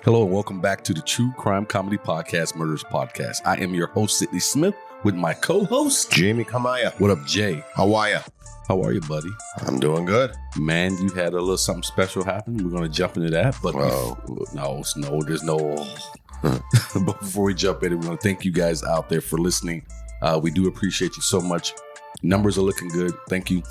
Hello and welcome back to the True Crime Comedy Podcast, Murderess Podcast. I am your host, Sidney Smith, with my co-host, Jamie Kamaya. What up, Jay? How are you? How are you, buddy? I'm doing good. Man, you had a little something special happen. We're going to jump into that, but there's no. But before we jump in, we want to thank you guys out there for listening. We do appreciate you so much. Numbers are looking good. Thank you.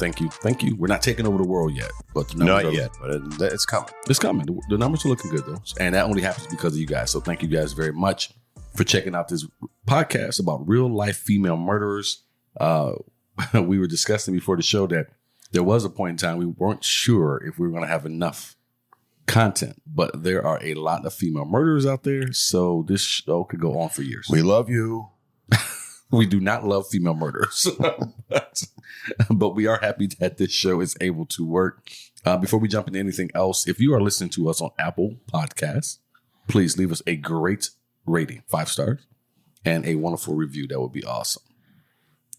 We're not taking over the world yet, but the numbers not yet, but it's coming. It's coming. The numbers are looking good, though. And that only happens because of you guys. So thank you guys very much for checking out this podcast about real life female murderers. We were discussing before the show that there was a point in time we weren't sure if we were going to have enough content, but there are a lot of female murderers out there. So this show could go on for years. We love you. We do not love female murderers, but we are happy that this show is able to work. Before we jump into anything else, if you are listening to us on Apple Podcasts, please leave us a great rating, 5 stars, and a wonderful review. That would be awesome.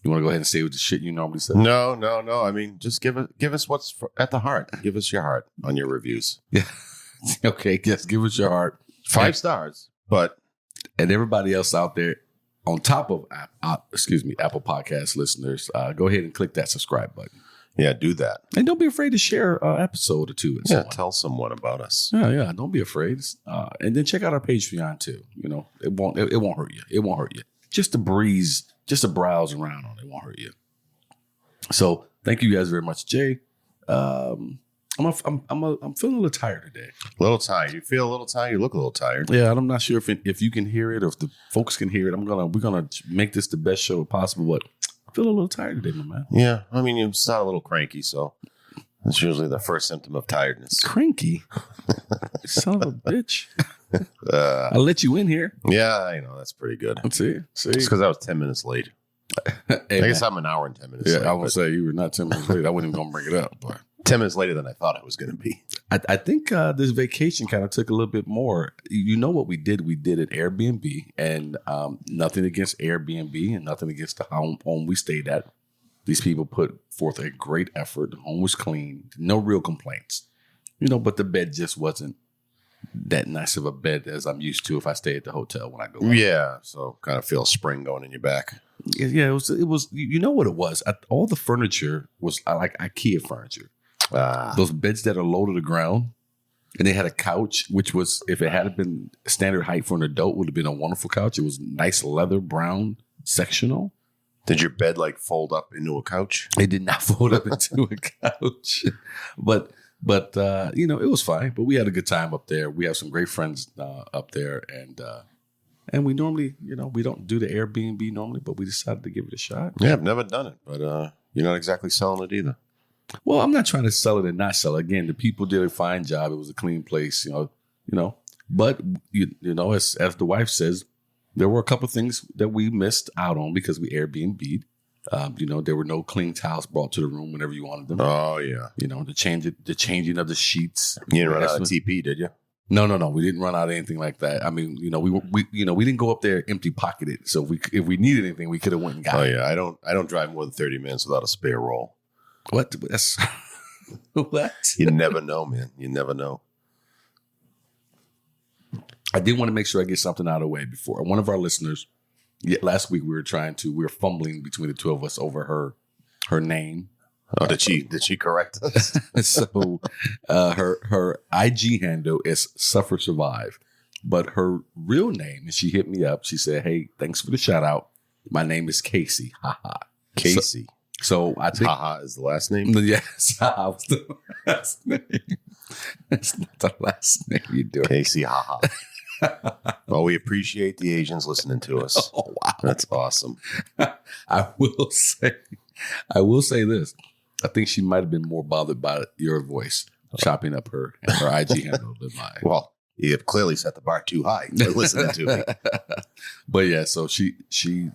You want to go ahead and say what the shit you normally say? No. I mean, just give us what's at the heart. Give us your heart on your reviews. Yeah. Okay. Yes. Give us your heart. 5 stars, but and everybody else out there. On top of Apple Podcast listeners, go ahead and click that subscribe button. Yeah, do that. And don't be afraid to share an episode or two. With someone. Tell someone about us. Yeah. Don't be afraid. And then check out our Patreon too. You know, it won't hurt you. It won't hurt you. Just to browse around on it won't hurt you. So thank you guys very much, Jay. I'm feeling a little tired today. A little tired. You feel a little tired. You look a little tired. Yeah, I'm not sure if you can hear it or if the folks can hear it. We're gonna make this the best show possible. But I feel a little tired today, my man. Yeah, I mean you sound a little cranky, so that's usually the first symptom of tiredness. Cranky, son of a bitch. I let you in here. Yeah, I know that's pretty good. Let's see. It's because I was 10 minutes late. Hey, I guess I'm an hour and 10 minutes. Yeah, late, I would say you were not 10 minutes late. I wasn't even gonna bring it up, but 10 minutes later than I thought I was going to be. I think this vacation kind of took a little bit more. You know what we did? We did an Airbnb, and nothing against Airbnb and nothing against the home we stayed at. These people put forth a great effort. The home was clean. No real complaints. You know, but the bed just wasn't that nice of a bed as I'm used to if I stay at the hotel when I go out. Yeah, so kind of feel spring going in your back. Yeah, it was. You know what it was? All the furniture was like IKEA furniture. Those beds that are low to the ground, and they had a couch, which was, if it had been standard height for an adult, would have been a wonderful couch. It was nice leather brown sectional. Did your bed like fold up into a couch? It did not fold up into a couch, but you know, it was fine. But we had a good time up there. We have some great friends up there, and we normally, you know, we don't do the Airbnb normally, but we decided to give it a shot. Yeah, I've never done it, but you're not exactly selling it either. Well, I'm not trying to sell it and not sell it. Again, the people did a fine job. It was a clean place, you know. But you know, as the wife says, there were a couple of things that we missed out on because we Airbnb'd. You know, there were no clean towels brought to the room whenever you wanted them. Oh yeah. You know, the changing of the sheets. You didn't run out of TP, did you? No. We didn't run out of anything like that. I mean, you know, we didn't go up there empty pocketed. So if we needed anything, we could have went and got it. Oh yeah, I don't drive more than 30 minutes without a spare roll. What? That's what? You never know, man. You never know. I did want to make sure I get something out of the way before. One of our listeners, last week we were fumbling between the two of us over her name. Oh, did she correct us? So her IG handle is Suffer Survive, but her real name, and she hit me up. She said, "Hey, thanks for the shout out. My name is Casey." Haha. Casey. So I think Haha is the last name? Yes, Haha was the last name. It's not the last name you do. Casey Haha. Well, we appreciate the Asians listening to us. Oh wow. That's awesome. I will say this. I think she might have been more bothered by your voice chopping up her IG handle than mine. Well, you have clearly set the bar too high for listening to me. But yeah, so she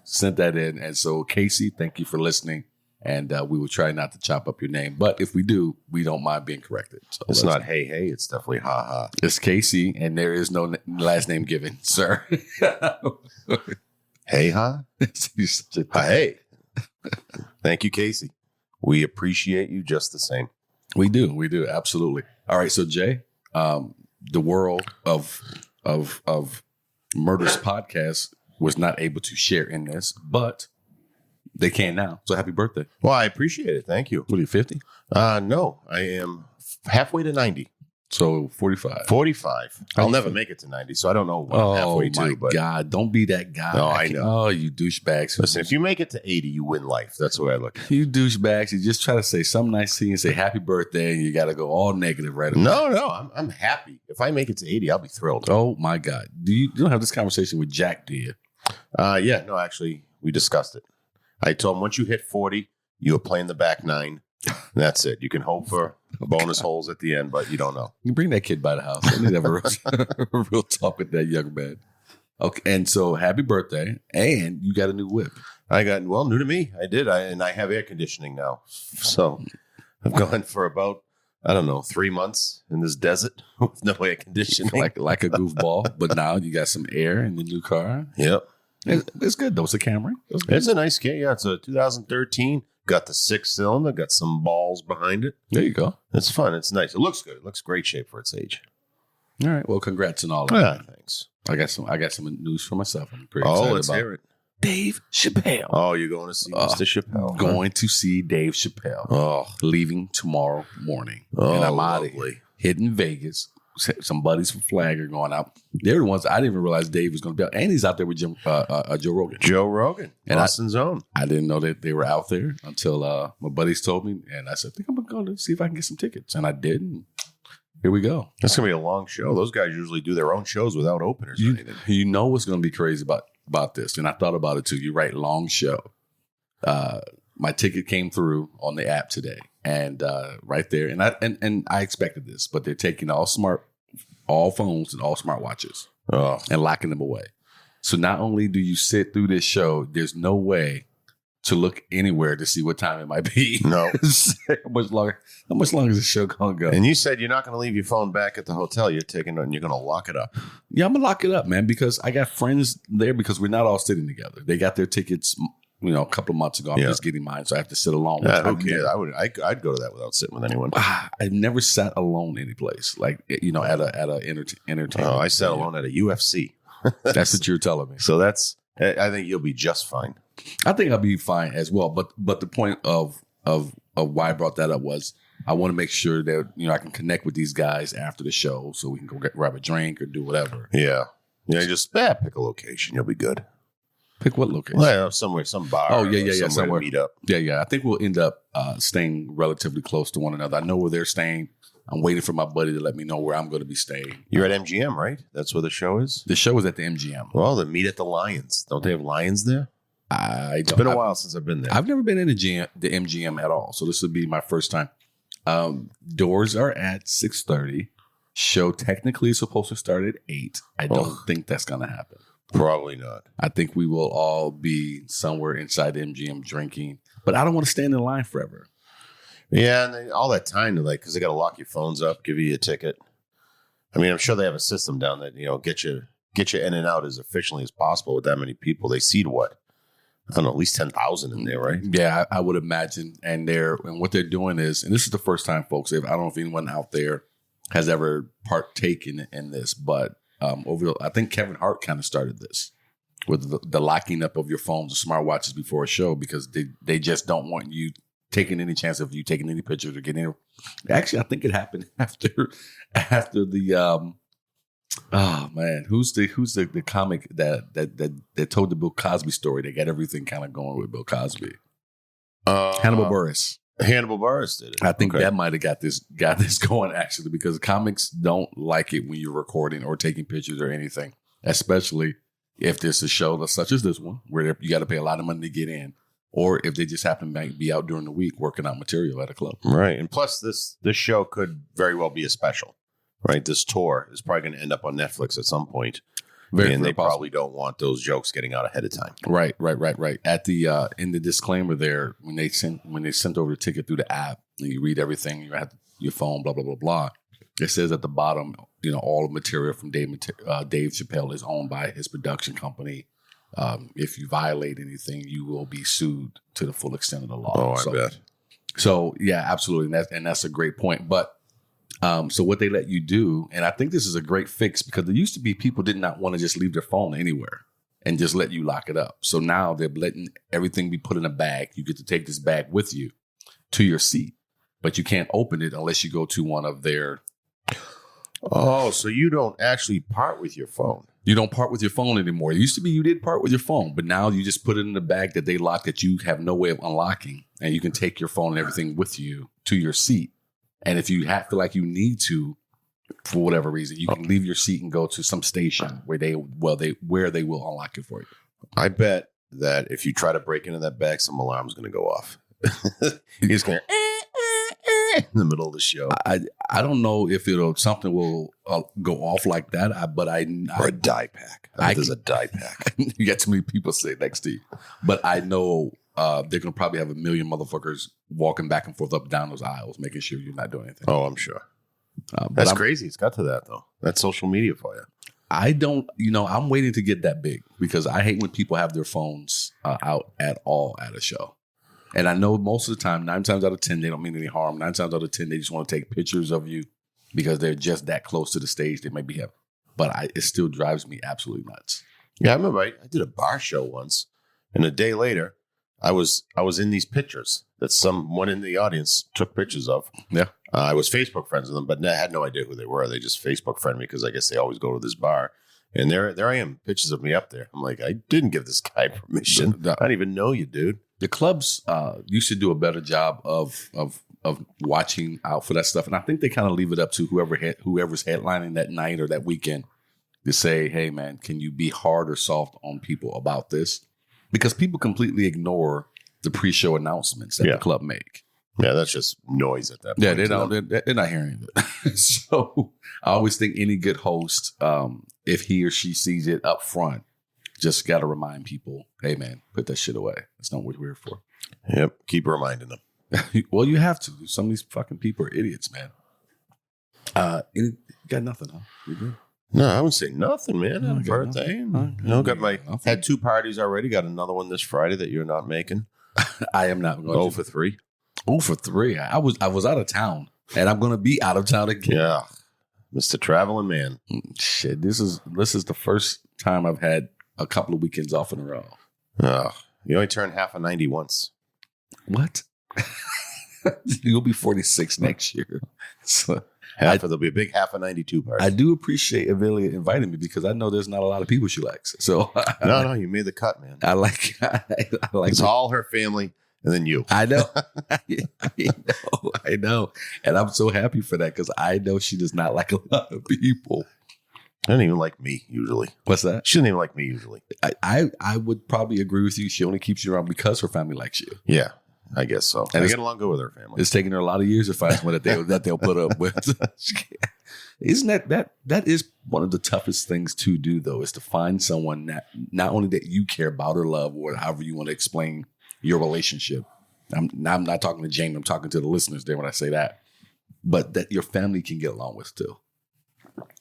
sent that in. And so Casey, thank you for listening. And we will try not to chop up your name. But if we do, we don't mind being corrected. So it's not hey, it's definitely ha. It's Casey, and there is no last name given, sir. Hey, ha? Hey. Thank you, Casey. We appreciate you just the same. We do. Absolutely. All right. So, Jay, the world of of Murderous Podcast was not able to share in this, but they can now. So happy birthday. Well, I appreciate it. Thank you. What are you, 50? No, I am halfway to 90. So 45. 45. I'll never make it to 90, so I don't know what I'm halfway to. Oh, my God. Don't be that guy. No, I know. Oh, you douchebags. Listen, if you make it to 80, you win life. That's the way I look at it. You douchebags. You just try to say something nice to you and say happy birthday, and you got to go all negative right away. No, I'm happy. If I make it to 80, I'll be thrilled. Oh, my God. You don't have this conversation with Jack, do you? Yeah, no, actually, we discussed it. I told him once you hit 40, you are playing the back nine. That's it. You can hope for bonus holes at the end, but you don't know. You bring that kid by the house. I need to have a real talk with that young man. Okay, and so happy birthday, and you got a new whip. New to me. I did. And I have air conditioning now. So I've gone for about, 3 months in this desert with no air conditioning. like a goofball, but now you got some air in the new car. Yep. It's good, though. It's a Camry. It's a nice car. Yeah, it's a 2013. Got the 6-cylinder, got some balls behind it. There you go. It's fun. It's nice. It looks good. It looks great shape for its age. All right. Well, congrats and all of Yeah, that. thanks. I got some news for myself. I'm pretty excited let's about hear it. Dave Chappelle. Oh, you're going to see Mr. Chappelle. Going to see Dave Chappelle. Oh, Leaving tomorrow morning. And I'm out of here. Hitting Vegas. Some buddies from Flag are going out. They're the ones I didn't even realize Dave was going to be out. And he's out there with Joe Rogan. Joe Rogan. And Austin's own. I didn't know that they were out there until my buddies told me. And I said, I think I'm going to see if I can get some tickets. And I did. And here we go. That's going to be a long show. Those guys usually do their own shows without openers. You know what's going to be crazy about this. And I thought about it too. You're right. Long show. My ticket came through on the app today. And right there. And I expected this. But they're taking all phones and all smartwatches and locking them away. So not only do you sit through this show, there's no way to look anywhere to see what time it might be. No. How much longer is the show going to go? And you said you're not going to leave your phone back at the hotel. You're taking it and you're going to lock it up. Yeah, I'm going to lock it up, man, because I got friends there because we're not all sitting together. They got their tickets, a couple of months ago. I'm just getting mine, so I have to sit alone. Who cares? I'd go to that without sitting with anyone. I've never sat alone any place, like, at a entertainment. Oh, I sat alone at a UFC. That's what you're telling me. So I think you'll be just fine. I think I'll be fine as well. But the point of why I brought that up was I want to make sure that I can connect with these guys after the show, so we can go grab a drink or do whatever. Yeah. Just pick a location. You'll be good. Pick what location? Well, somewhere, some bar. Oh, yeah. Somewhere to meet up. Yeah. I think we'll end up staying relatively close to one another. I know where they're staying. I'm waiting for my buddy to let me know where I'm going to be staying. You're at MGM, right? That's where the show is? The show is at the MGM. Well, then meet at the Lions. Don't they have Lions there? It's been a while since I've been there. I've never been in the MGM at all, so this would be my first time. Doors are at 6:30. Show technically is supposed to start at 8. I don't think that's going to happen. Probably not. I think we will all be somewhere inside the MGM drinking, but I don't want to stand in line forever. Yeah, and all that time to because they got to lock your phones up, give you a ticket. I mean, I'm sure they have a system down that get you in and out as efficiently as possible with that many people. They seat what? I don't know, at least 10,000 in there, right? Yeah, I would imagine. And what they're doing is, and this is the first time, folks. I don't know if anyone out there has ever partaken in this, but I think Kevin Hart kind of started this with the locking up of your phones and smartwatches before a show because they just don't want you taking any chance of you taking any pictures or getting. Actually, I think it happened after the. Oh man, who's the comic that told the Bill Cosby story? They got everything kind of going with Bill Cosby. Hannibal Buress. Hannibal Buress did it. I think that might have got this going actually because comics don't like it when you're recording or taking pictures or anything, especially if there's a show such as this one where you got to pay a lot of money to get in, or if they just happen to be out during the week working out material at a club. Right, and plus this show could very well be a special. Right, this tour is probably going to end up on Netflix at some point, and they probably don't want those jokes getting out ahead of time. Right. At the in the disclaimer there, when they sent over the ticket through the app, and you read everything, you have your phone, blah blah blah blah. It says at the bottom, all the material from Dave Chappelle is owned by his production company. If you violate anything, you will be sued to the full extent of the law. Oh, I bet. So yeah, absolutely, and that's a great point, but. So what they let you do, and I think this is a great fix because there used to be people did not want to just leave their phone anywhere and just let you lock it up. So now they're letting everything be put in a bag. You get to take this bag with you to your seat, but you can't open it unless you go to one of their. Oh, so you don't actually part with your phone. You don't part with your phone anymore. It used to be you did part with your phone, but now you just put it in the bag that they lock that you have no way of unlocking, and you can take your phone and everything with you to your seat. And if you feel like you need to, for whatever reason, you can leave your seat and go to some station where they will unlock it for you. I bet that if you try to break into that bag, some alarm's going to go off. He's going in the middle of the show. I don't know if something will go off like that, or a die pack. There's a die pack. You got too many people sitting next to you, but I know they're gonna probably have a million motherfuckers walking back and forth up and down those aisles, making sure you're not doing anything. Oh, I'm sure. That's crazy. It's got to that though. That's social media for you. I don't, I'm waiting to get that big because I hate when people have their phones out at all at a show. And I know most of the time, 9 times out of 10, they don't mean any harm. 9 times out of 10, they just want to take pictures of you because they're just that close to the stage. They maybe have, but it still drives me absolutely nuts. Yeah, I remember I did a bar show once, and a day later, I was in these pictures that someone in the audience took pictures of. Yeah, I was Facebook friends with them, but I had no idea who they were. They just Facebook friend me because I guess they always go to this bar. And there I am, pictures of me up there. I'm like, I didn't give this guy permission. I don't even know you, dude. The clubs used to do a better job of watching out for that stuff, and I think they kind of leave it up to whoever's headlining that night or that weekend to say, "Hey, man, can you be hard or soft on people about this?" Because people completely ignore the pre-show announcements that the club make. Yeah, that's just noise at that point. Yeah, they're not hearing it. So I always think any good host, if he or she sees it up front, just got to remind people, hey, man, put that shit away. That's not what we're here for. Yep. Keep reminding them. Well, you have to. Some of these fucking people are idiots, man. You got nothing, huh? You good? No, I wouldn't say nothing, man. Had a birthday. Had 2 parties already. Got another one this Friday that you're not making. I am not going 0 for 3. 0 for 3. I was out of town, and I'm going to be out of town again. Yeah. Mr. Traveling Man. Shit, this is the first time I've had a couple of weekends off in a row. You only turn half a 90 once. What? You'll be 46 next year. So there'll be a big half a 92 party. I do appreciate Avelia inviting me because I know there's not a lot of people she likes. So no, you made the cut, man. I like it's all her family and then you. I know. I know. And I'm so happy for that because I know she does not like a lot of people. I don't even like me usually. What's that? She doesn't even like me usually. I would probably agree with you. She only keeps you around because her family likes you. Yeah, I guess so. And I get along good with her family. It's taken her a lot of years to find someone that they'll put up with. Isn't that is one of the toughest things to do though, is to find someone that not only that you care about or love or however you want to explain your relationship. I'm not talking to Jamie. I'm talking to the listeners there when I say that, but that your family can get along with too.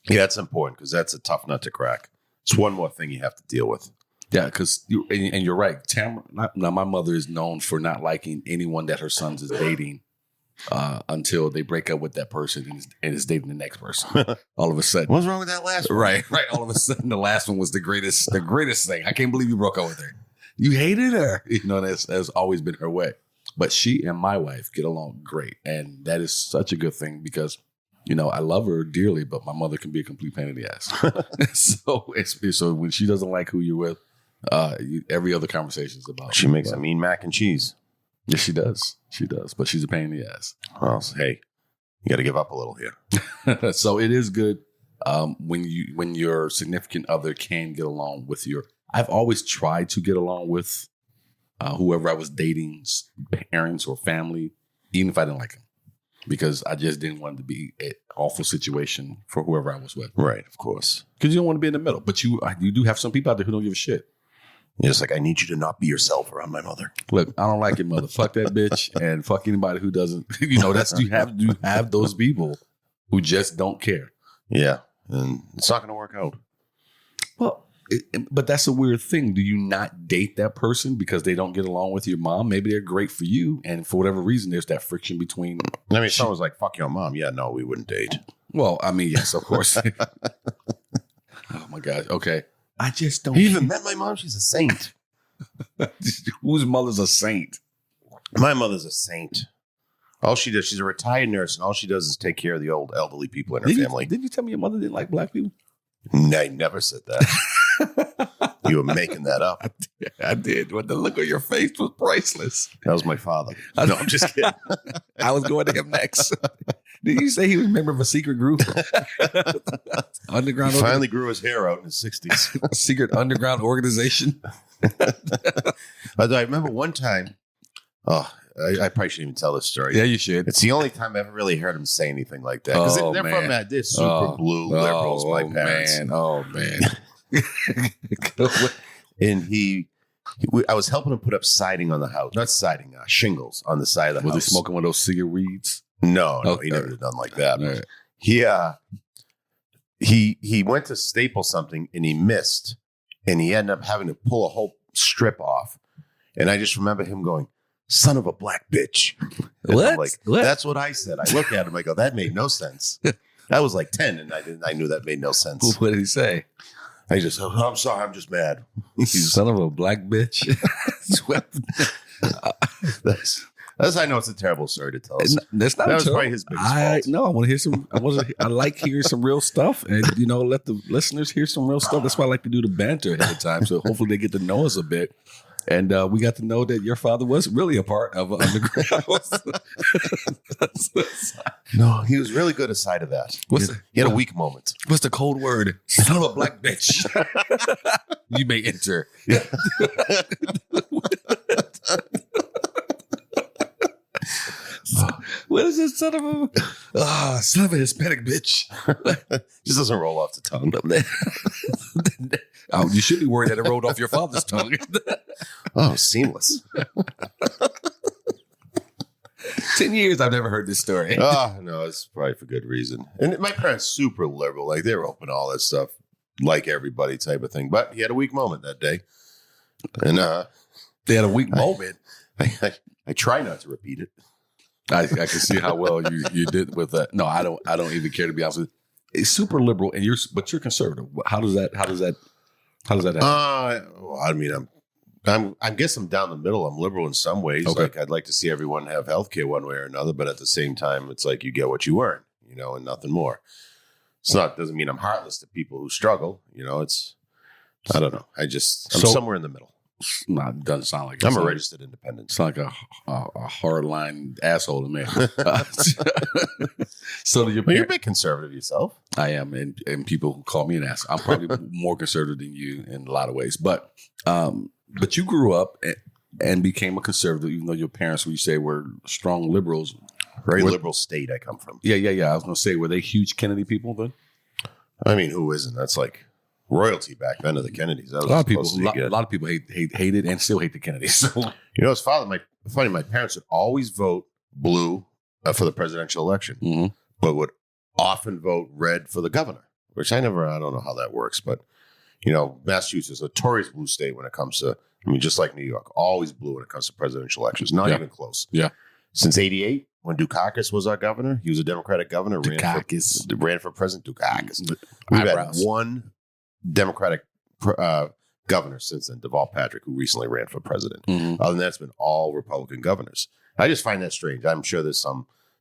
Yeah, that's important because that's a tough nut to crack. It's one more thing you have to deal with. Yeah, because you're right. Tamara, now my mother is known for not liking anyone that her sons is dating until they break up with that person and is dating the next person. All of a sudden, what's wrong with that last one? Right. All of a sudden, the last one was the greatest thing. I can't believe you broke up with her. You hated her. That's always been her way. But she and my wife get along great, and that is such a good thing because. I love her dearly, but my mother can be a complete pain in the ass. So when she doesn't like who you're with, every other conversation is about. She makes a mean mac and cheese. Yes, she does. She does, but she's a pain in the ass. Well, hey, you got to give up a little here. So it is good when your significant other can get along with your. I've always tried to get along with whoever I was dating's parents or family, even if I didn't like them. Because I just didn't want it to be an awful situation for whoever I was with. Right, of course. Because you don't want to be in the middle. But you do have some people out there who don't give a shit. You're just like, I need you to not be yourself around my mother. Look, I don't like your mother. Fuck that bitch and fuck anybody who doesn't. You have those people who just don't care. Yeah, and it's not going to work out. Well, But that's a weird thing. Do you not date that person because they don't get along with your mom? Maybe they're great for you, and for whatever reason, there's that friction between. I mean, if someone was like, "Fuck your mom," yeah, no, we wouldn't date. Well, I mean, yes, of course. Oh my God. Okay, I just don't. You even met my mom? She's a saint. Whose mother's a saint? My mother's a saint. All she does, she's a retired nurse, and all she does is take care of the old elderly people in her family. Did you tell me your mother didn't like black people? No, I never said that. You were making that up. I did. But the look on your face was priceless. That was my father. No, I'm just kidding. I was going to him next. Did you say he was a member of a secret group? Underground. He finally grew his hair out in his 60s. A secret underground organization. Although I remember one time, I probably shouldn't even tell this story. Yeah, you should. It's the only time I ever really heard him say anything like that. Because they're from that. They're super blue liberals, my parents. Man. And I was helping him put up siding on the house. Not siding, shingles on the side of the house. Was he smoking one of those cigar weeds? No, he never done like that. Right. He went to staple something and he missed. And he ended up having to pull a whole strip off. And I just remember him going, "Son of a black bitch." What? Like, that's what I said. I look at him, I go, that made no sense. I was like 10 and I knew that made no sense. What did he say? I just, I'm sorry, I'm just mad. Son of a black bitch. That's I know it's a terrible story to tell us. That's not that was probably his biggest fault. No, I want to hear some. I like hearing some real stuff, and let the listeners hear some real stuff. That's why I like to do the banter ahead of time, so hopefully they get to know us a bit. And we got to know that your father was really a part of underground. No, he was really good aside of that. He had a weak moment. What's the code word? Son of a black bitch. You may enter. Yeah. What is this son of a Hispanic bitch? Just doesn't roll off the tongue. Oh, you should be worried that it rolled off your father's tongue. Oh, seamless. 10 years I've never heard this story. Oh, no, it's probably for good reason. And my parents super liberal. Like they were open to all that stuff, like everybody type of thing. But he had a weak moment that day. And they had a weak moment. I try not to repeat it. I can see how well you did with that. No, I don't even care, to be honest with you. It's super liberal, and you're conservative. How does that happen? I mean, I guess I'm down the middle. I'm liberal in some ways. Okay. Like I'd like to see everyone have healthcare one way or another, but at the same time, it's like you get what you earn, and nothing more. Doesn't mean I'm heartless to people who struggle. I don't know. I'm somewhere in the middle. No, it doesn't sound like it. I'm a registered independent. It's like a hardline asshole to me. So you're a bit conservative yourself. I am, and people who call me an ass. I'm probably more conservative than you in a lot of ways. But you grew up and became a conservative, even though your parents, who you say were strong liberals. Very liberal state I come from. Yeah. I was going to say, were they huge Kennedy people then? I mean, who isn't? That's like royalty back then of the Kennedys. That was a lot of people hated and still hate the Kennedys. So. His father, my parents would always vote blue for the presidential election, but would often vote red for the governor, which I don't know how that works, but Massachusetts is a notorious blue state when it comes to, just like New York, always blue when it comes to presidential elections, not even close. Yeah. Since 88, when Dukakis was our governor, he was a Democratic governor, ran for president. Dukakis. We've had one Democratic governor since then, Deval Patrick, who recently ran for president. Other than that, it's been all Republican governors. I just find that strange. I'm sure there's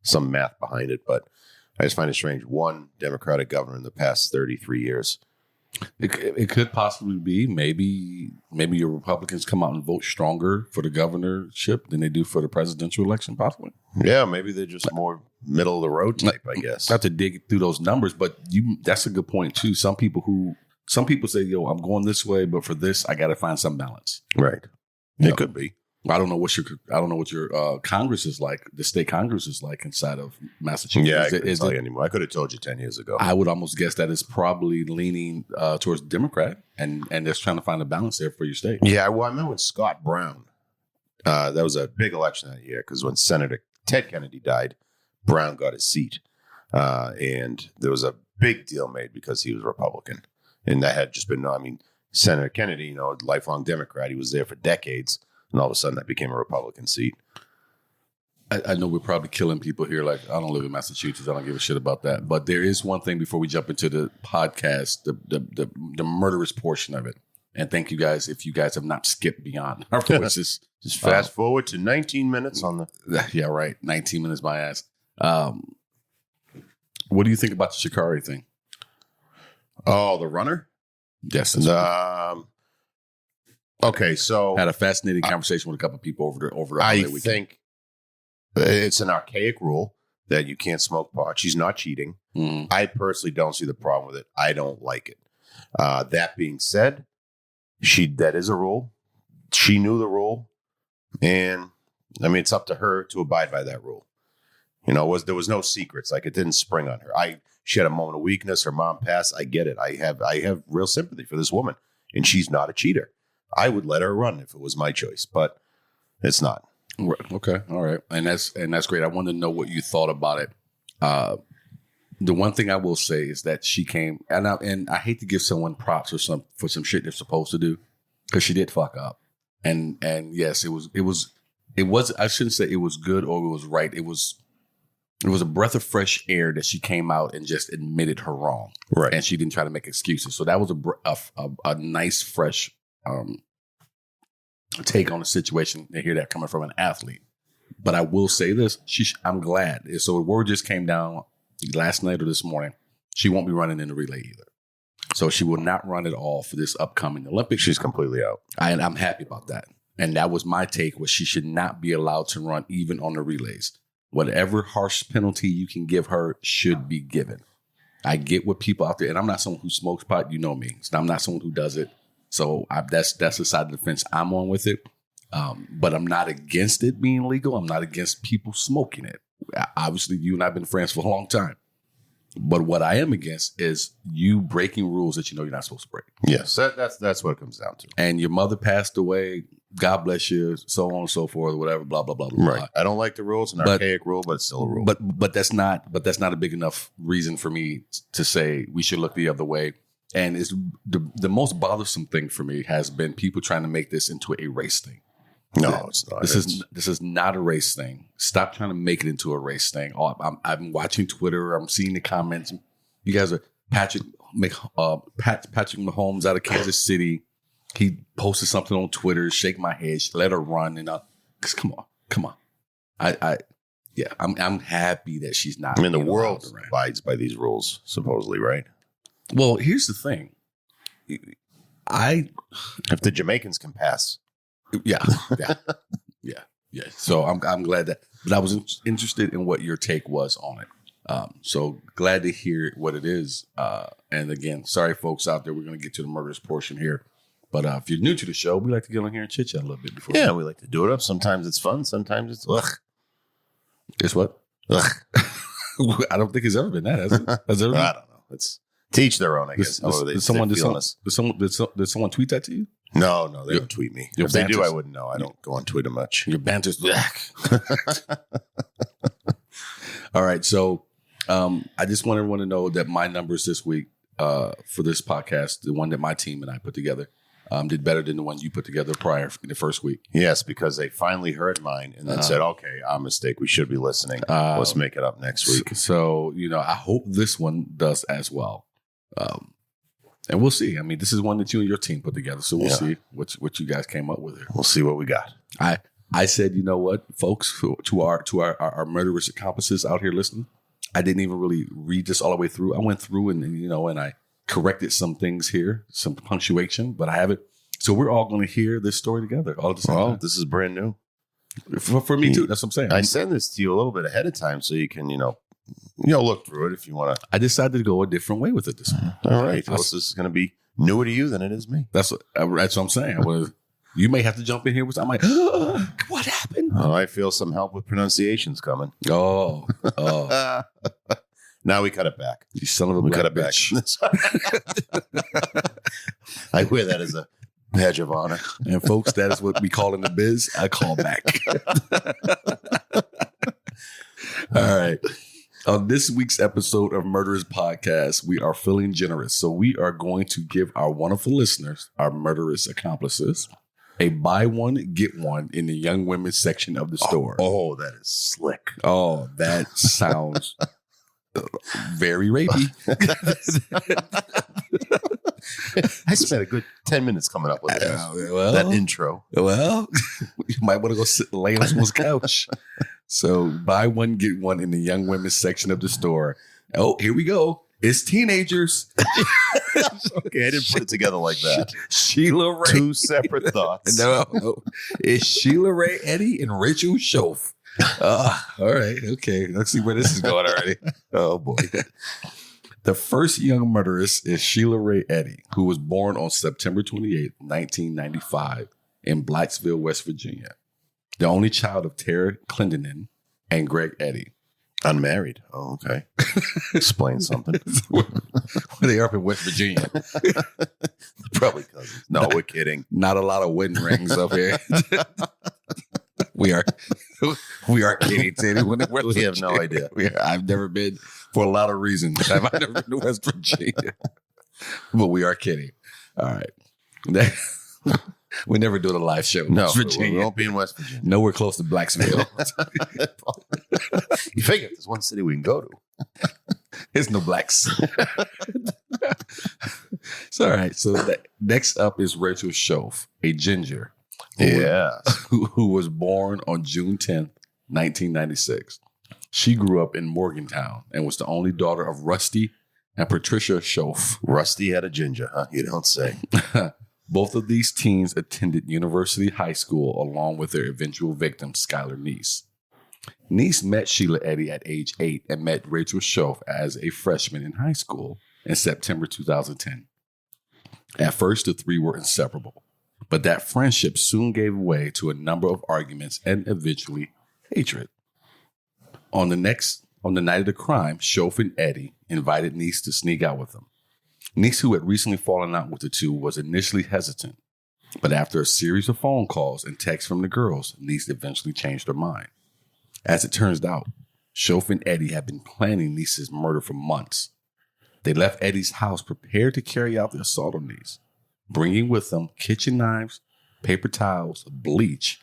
some math behind it, but I just find it strange. One Democratic governor in the past 33 years. It could possibly be maybe your Republicans come out and vote stronger for the governorship than they do for the presidential election, possibly. Yeah, maybe they're just more middle of the road type, I guess. Not to dig through those numbers, but that's a good point too. Some people say, "Yo, I'm going this way, but for this, I got to find some balance." Right. It could be. I don't know what your Congress is like. The state Congress is like inside of Massachusetts. Yeah, I couldn't tell you anymore. I could have told you 10 years ago. I would almost guess that it's probably leaning towards Democrat, and just trying to find a balance there for your state. Yeah, well, I remember when Scott Brown. That was a big election that year because when Senator Ted Kennedy died, Brown got his seat, and there was a big deal made because he was Republican, and that had just been. Senator Kennedy, a lifelong Democrat, he was there for decades, and all of a sudden that became a Republican seat. I know we're probably killing people here. Like, I don't live in Massachusetts. I don't give a shit about that. But there is one thing before we jump into the podcast, the murderous portion of it. And thank you guys if you guys have not skipped beyond our voices. Just fast forward to 19 minutes on the... Yeah, right. 19 minutes, my ass. What do you think about the Shikari thing? Oh, the runner? Yes. Okay, so... Had a fascinating conversation with a couple of people over the I weekend. think it's an archaic rule that you can't smoke pot. She's not cheating. Mm-hmm. I personally don't see the problem with it. I don't like it. That being said, that is a rule. She knew the rule. And, it's up to her to abide by that rule. There was no secrets. Like, it didn't spring on her. She had a moment of weakness. Her mom passed. I get it. I have real sympathy for this woman. And she's not a cheater. I would let her run if it was my choice, but it's not. Okay. All right. And that's great. I wanted to know what you thought about it. The one thing I will say is that she came, and I hate to give someone props for some shit they're supposed to do, because she did fuck up. And yes, it was, I shouldn't say it was good or it was right. It was a breath of fresh air that she came out and just admitted her wrong. Right. And she didn't try to make excuses. So that was a nice, fresh, take on the situation to hear that coming from an athlete. But I will say this, I'm glad. So the word just came down last night or this morning. She won't be running in the relay either. So she will not run at all for this upcoming Olympics. She's completely out. I'm happy about that. And that was my take, was she should not be allowed to run even on the relays. Whatever harsh penalty you can give her should be given. I get what people out there, and I'm not someone who smokes pot, you know me. So I'm not someone who does it. So that's the side of the fence I'm on with it. But I'm not against it being legal. I'm not against people smoking it. Obviously, you and I have been friends for a long time. But what I am against is you breaking rules that you know you're not supposed to break. Yes, that's what it comes down to. And your mother passed away. God bless you, so on and so forth, whatever, blah, blah, blah, blah. Right. I don't like the rules. It's an archaic rule, but it's still a rule. But that's not a big enough reason for me to say we should look the other way. And it's the most bothersome thing for me has been people trying to make this into a race thing. No, it's not. This is not a race thing. Stop trying to make it into a race thing. I'm watching Twitter. I'm seeing the comments. You guys are Patrick Mahomes out of Kansas City. He posted something on Twitter. Shake my head. Let her run. And cause come on. I'm happy that she's not. The world abides by these rules, supposedly, right? Well, here's the thing. If the Jamaicans can pass. Yeah. So I'm glad that, but I was interested in what your take was on it. So glad to hear what it is. And again, sorry folks out there, we're going to get to the murderous portion here. But if you're new to the show, we like to get on here and chit chat a little bit before. Yeah, we like to do it up. Sometimes it's fun. Sometimes it's ugh. It's what? Ugh. I don't think it's ever been that, has it? Has it ever been? I don't know. It's teach their own, I guess. Did someone tweet that to you? No, they don't tweet me. If they do, I wouldn't know. I don't go on Twitter much. Your banter's All right. So I just want everyone to know that my numbers this week for this podcast, the one that my team and I put together, did better than the one you put together prior in the first week. Yes, because they finally heard mine and then said, okay, our mistake. We should be listening. Let's make it up next week. So, I hope this one does as well. And we'll see. This is one that you and your team put together. So we'll see what you guys came up with here. We'll see what we got. I said, you know what, folks, to our murderous accomplices out here listening, I didn't even really read this all the way through. I went through and I corrected some things here, some punctuation, but I haven't. So we're all going to hear this story together all at the same time. This is brand new. For me too. That's what I'm saying. I send this to you a little bit ahead of time so you can, look through it if you want to. I decided to go a different way with it this time. All right. Well, this is going to be newer to you than it is me. That's what I'm saying. You may have to jump in here. I'm like, what happened? Oh, I feel some help with pronunciations coming. Oh. Now we cut it back. You son of a black bitch. I wear that as a badge of honor. And folks, that is what we call in the biz. I call back. All right. On this week's episode of Murderers Podcast, we are feeling generous. So we are going to give our wonderful listeners, our murderous accomplices, a buy one, get one in the young women's section of the store. Oh, that is slick. Oh, that sounds very rapey. I spent a good 10 minutes coming up with that intro. Well, you might want to go sit lay on someone's couch. So buy one, get one in the young women's section of the store. Oh, here we go. It's teenagers. Okay, I didn't put it together like that. Sheila Ray. Two separate thoughts. No. It's Sheila Ray, Eddy, and Rachel Shoaf. All right. Okay. Let's see where this is going already. Oh, boy. The first young murderess is Sheila Ray Eddy, who was born on September 28, 1995 in Blacksville, West Virginia. The only child of Tara Clendenin and Greg Eddy. Unmarried. Oh, okay. Explain something. Well, they are up in West Virginia. Probably cousins. No, we're kidding. Not a lot of wedding rings up here. We are kidding, Teddy. We have no idea. I've never been, for a lot of reasons. I've never been to West Virginia. But we are kidding. All right. We never do a live show. No, West Virginia. We won't be in West Virginia. Nowhere close to Blacksville. You figure there's one city we can go to. There's no blacks. It's all right. So next up is Rachel Shoaf, a ginger. Who was born on June 10th, 1996. She grew up in Morgantown and was the only daughter of Rusty and Patricia Shoaf. Rusty had a ginger, huh? You don't say. Both of these teens attended University High School along with their eventual victim, Skylar Neese. Neese met Sheila Eddy at age 8 and met Rachel Shoaf as a freshman in high school in September 2010. At first, the three were inseparable, but that friendship soon gave way to a number of arguments and eventually hatred. On the night of the crime, Shoaf and Eddy invited Neese to sneak out with them. Neese, who had recently fallen out with the two, was initially hesitant, but after a series of phone calls and texts from the girls, Neese eventually changed her mind. As it turns out, Shoaf and Eddy had been planning Neese's murder for months. They left Eddy's house prepared to carry out the assault on Neese, bringing with them kitchen knives, paper towels, bleach,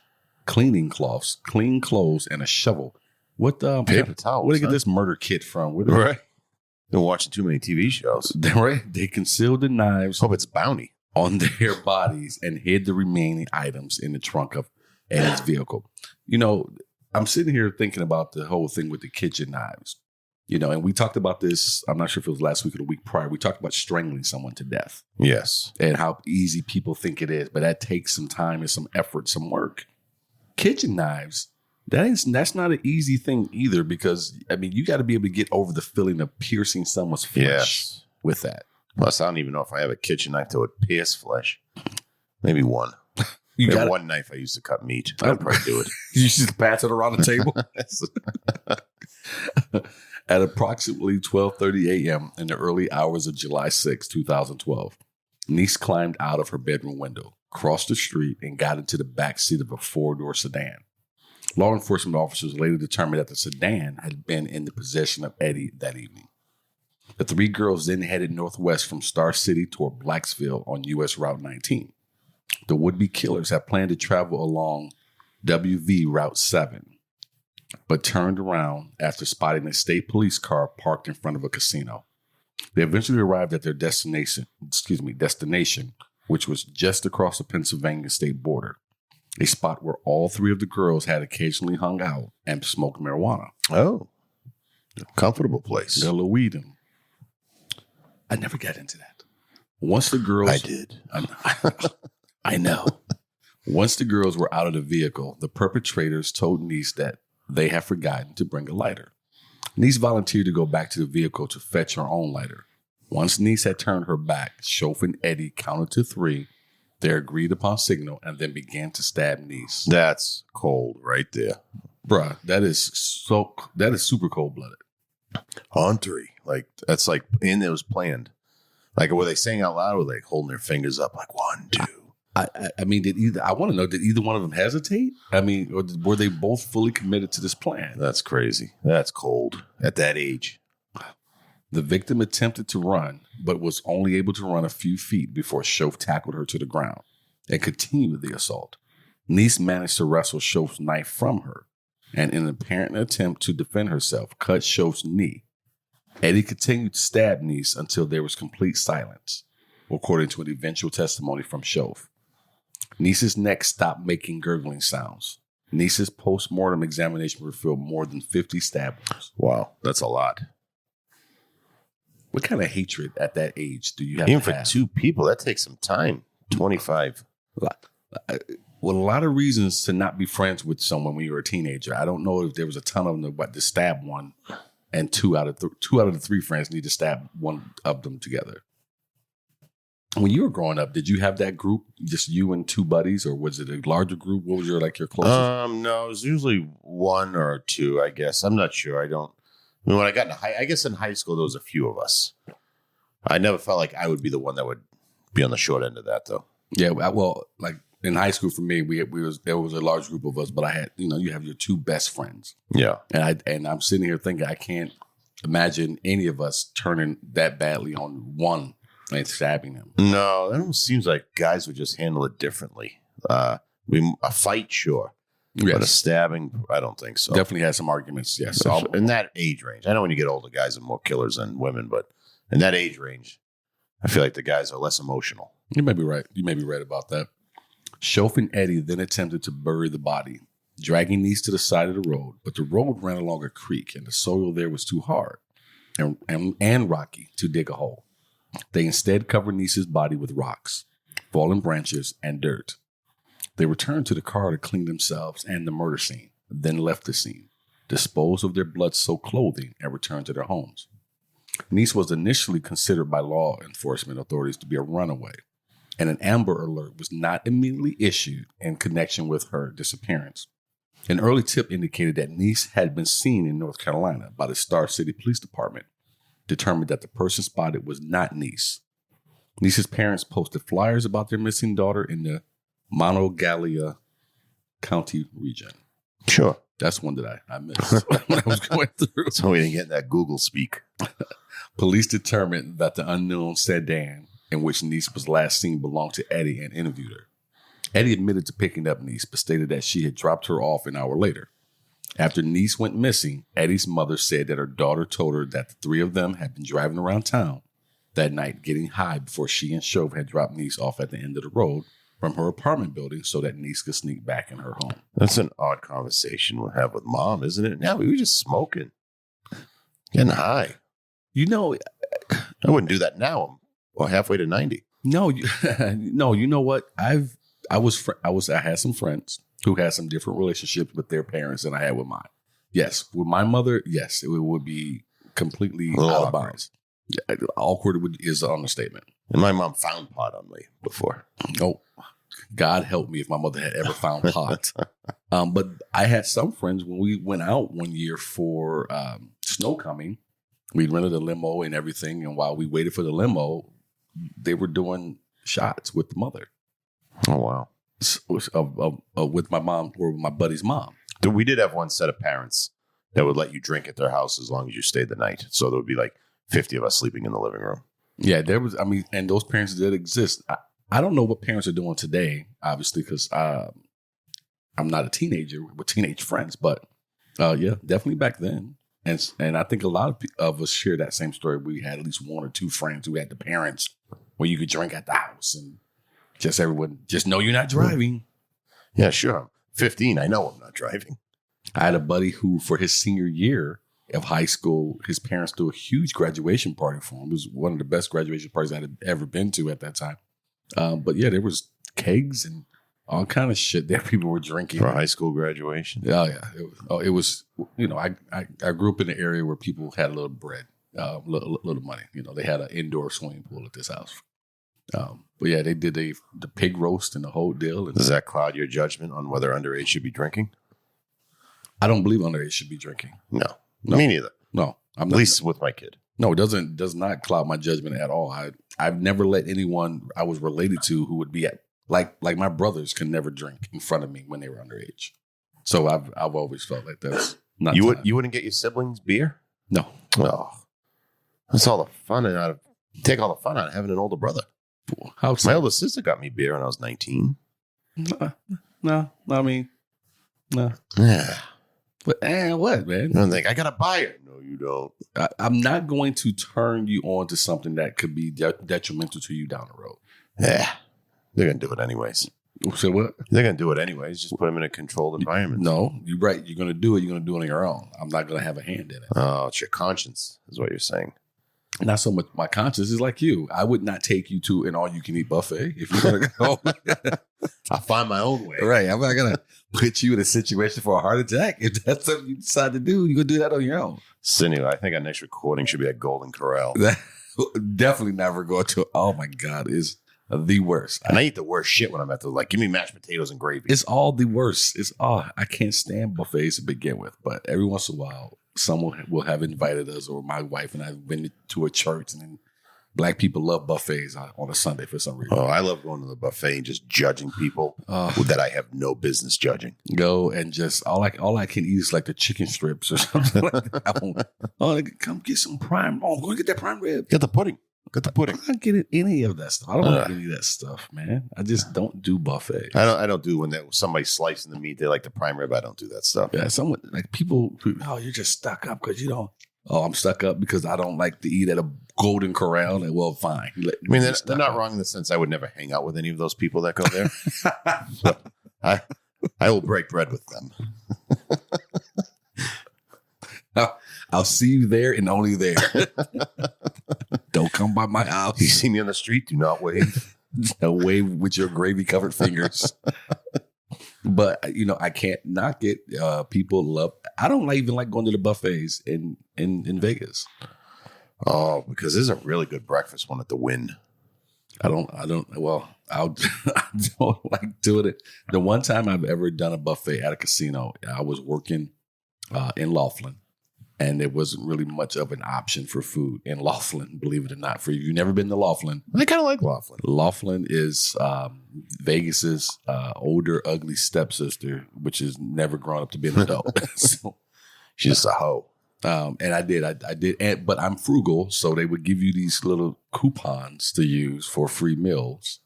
cleaning cloths, clean clothes, and a shovel. What paper towels? Where did they get this murder kit from? Right. Been watching too many TV shows. Right. They concealed the knives. Hope it's Bounty on their bodies and hid the remaining items in the trunk of Eddy's vehicle. You know, I'm sitting here thinking about the whole thing with the kitchen knives. You know, and we talked about this, I'm not sure if it was last week or the week prior. We talked about strangling someone to death. Yes. And how easy people think it is, but that takes some time and some effort, some work. Kitchen knives, that's not an easy thing either, because, I mean, you got to be able to get over the feeling of piercing someone's flesh with that. Plus, I don't even know if I have a kitchen knife that would pierce flesh. Maybe one. You got one knife I used to cut meat. I'd probably do it. You just pass it around the table? At approximately 12:30 a.m. in the early hours of July 6, 2012, Neese climbed out of her bedroom window, crossed the street, and got into the back seat of a four-door sedan. Law enforcement officers later determined that the sedan had been in the possession of Eddy that evening. The three girls then headed northwest from Star City toward Blacksville on U.S. Route 19. The would-be killers had planned to travel along WV Route 7, but turned around after spotting a state police car parked in front of a casino. They eventually arrived at their destination, which was just across the Pennsylvania state border, a spot where all three of the girls had occasionally hung out and smoked marijuana. Oh, comfortable place. Got a little weed in them. I never got into that. Once the girls... I did. I know. Once the girls were out of the vehicle, the perpetrators told Neese that they had forgotten to bring a lighter. Neese volunteered to go back to the vehicle to fetch her own lighter. Once Neese had turned her back, Shoaf and Eddy counted to 3, their agreed upon signal, and then began to stab Neese. That's cold right there. Bruh, that is super cold-blooded. On 3. Like, that's like, and it was planned. Like, were they saying out loud or were they holding their fingers up like 1, 2? I mean, I want to know, did either one of them hesitate? I mean, or were they both fully committed to this plan? That's crazy. That's cold at that age. The victim attempted to run, but was only able to run a few feet before Shoaf tackled her to the ground and continued the assault. Niece managed to wrestle Shoaf's knife from her, and in an apparent attempt to defend herself, cut Shoaf's knee. Eddy continued to stab Niece until there was complete silence, according to an eventual testimony from Shoaf. Niece's neck stopped making gurgling sounds. Niece's post-mortem examination revealed more than 50 stab wounds. Wow, that's a lot. What kind of hatred at that age do you have? Even to for have? two people, that takes some time. 25. Well, a lot of reasons to not be friends with someone when you were a teenager. I don't know if there was a ton of them but to stab one, and two out of the three friends need to stab one of them together. When you were growing up, did you have that group, just you and two buddies, or was it a larger group? What was your closest? No, it was usually one or two, I guess. I'm not sure. I mean, when I got I guess in high school, there was a few of us. I never felt like I would be the one that would be on the short end of that, though. Yeah, well, like in high school for me, there was a large group of us, but I had, you have your two best friends. Yeah. And I'm sitting here thinking I can't imagine any of us turning that badly on one and stabbing them. No, that almost seems like guys would just handle it differently. A fight, sure. Yes. But a stabbing, I don't think so. Definitely had some arguments, yes. In that age range. I know when you get older, guys are more killers than women, but in that age range, I feel like the guys are less emotional. You may be right. You may be right about that. Shoaf and Eddy then attempted to bury the body, dragging Niece to the side of the road, but the road ran along a creek and the soil there was too hard and rocky to dig a hole. They instead covered Niece's body with rocks, fallen branches, and dirt. They returned to the car to clean themselves and the murder scene, then left the scene, disposed of their blood-soaked clothing, and returned to their homes. Niece was initially considered by law enforcement authorities to be a runaway, and an Amber Alert was not immediately issued in connection with her disappearance. An early tip indicated that Niece had been seen in North Carolina by the Star City Police Department, determined that the person spotted was not Niece. Niece's parents posted flyers about their missing daughter in the Monongalia County region. Sure. That's one that I missed when I was going through. So we didn't get that Google speak. Police determined that the unknown sedan in which Niece was last seen belonged to Eddy and interviewed her. Eddy admitted to picking up Niece, but stated that she had dropped her off an hour later. After Niece went missing, Eddy's mother said that her daughter told her that the three of them had been driving around town that night getting high before she and Shoaf had dropped Niece off at the end of the road from her apartment building so that Niece could sneak back in her home. That's an odd conversation we'll have with mom, isn't it? Now we were just smoking, getting high. I wouldn't do that now. I'm halfway to 90. No, no. You know what? I had some friends who had some different relationships with their parents than I had with mine. Yes, with my mother, yes, it would be completely out of bounds. Awkward is an understatement. And my mom found pot on me before. Oh, God help me if my mother had ever found pot. But I had some friends when we went out one year for snow coming. We rented a limo and everything, and while we waited for the limo, they were doing shots with the mother. Oh, wow. With my mom or my buddy's mom. We did have one set of parents that would let you drink at their house as long as you stayed the night. So there would be like 50 of us sleeping in the living room. Yeah, and those parents did exist. I don't know what parents are doing today, obviously, because I'm not a teenager with teenage friends, but yeah, definitely back then. And I think a lot of us share that same story. We had at least one or two friends who had the parents where you could drink at the house and just everyone just know you're not driving. Yeah, sure. I'm 15. I know I'm not driving. I had a buddy who, for his senior year of high school, his parents threw a huge graduation party for him. It was one of the best graduation parties I had ever been to at that time. But yeah, there was kegs and all kind of shit that people were drinking for a high school graduation. Oh yeah, it was. I grew up in an area where people had a little bread, little money. They had an indoor swimming pool at this house. But yeah, they did the pig roast and the whole deal. Does that cloud your judgment on whether underage should be drinking? I don't believe underage should be drinking. No. Me neither. No, at least with my kid. No, it does not cloud my judgment at all. I've never let anyone I was related to who would be Like my brothers can never drink in front of me when they were underage. So I've always felt like that's not You time. wouldn't get your siblings beer? No. Oh, that's all the fun out of take all the fun out of having an older brother. How My older sister got me beer when I was 19. No. I mean, no. Yeah. But what, man? I'm like, I gotta buy it. No, you don't. I'm not going to turn you on to something that could be detrimental to you down the road. Yeah. They're gonna do it anyways. So what? They're gonna do it anyways. Just put them in a controlled environment. No, you're right. You're going to do it. You're going to do it on your own. I'm not going to have a hand in it. Oh, it's your conscience, is what you're saying. Not so much my conscience is like you. I would not take you to an all-you-can-eat buffet if you're going to go. I'll find my own way. Right. I'm not going to put you in a situation for a heart attack. If that's something you decide to do, you're going to do that on your own. Sidney, I think our next recording should be at Golden Corral. That, definitely never go to, oh my God, is the worst. And I eat the worst shit when I'm at the, like, give me mashed potatoes and gravy. It's all the worst. I can't stand buffets to begin with, but every once in a while, someone will have invited us, or my wife and I have been to a church, and then Black people love buffets on a Sunday for some reason. Oh, I love going to the buffet and just judging people that I have no business judging. Go and just all I can eat is like the chicken strips or something like that. Come get some prime. Oh, I'm going to get that prime rib. Get the pudding. Get the pudding. I'm not getting any of that stuff. I don't like any of that stuff, man. I just don't do buffets. I don't do when somebody's slicing the meat. They like the prime rib. I don't do that stuff. Yeah, someone like people. Oh, you're just stuck up because you don't. Oh, I'm stuck up because I don't like to eat at a Golden Corral. And, well, fine. I mean, they're not wrong in the sense I would never hang out with any of those people that go there. But I will break bread with them. I'll see you there and only there. Don't come by my house. You see me on the street, do not wave. Don't wave with your gravy covered fingers. But I can't knock it. People love. I don't even like going to the buffets in Vegas. Oh, because there's a really good breakfast one at the Wynn. I don't. Well, I don't like doing it. The one time I've ever done a buffet at a casino, I was working in Laughlin, and there wasn't really much of an option for food in Laughlin. Believe it or not, for you, you've never been to Laughlin. I kind of like Laughlin. Laughlin is Vegas's older, ugly stepsister, which has never grown up to be an adult. So, she's just a hoe. And I did, but I'm frugal, so they would give you these little coupons to use for free meals.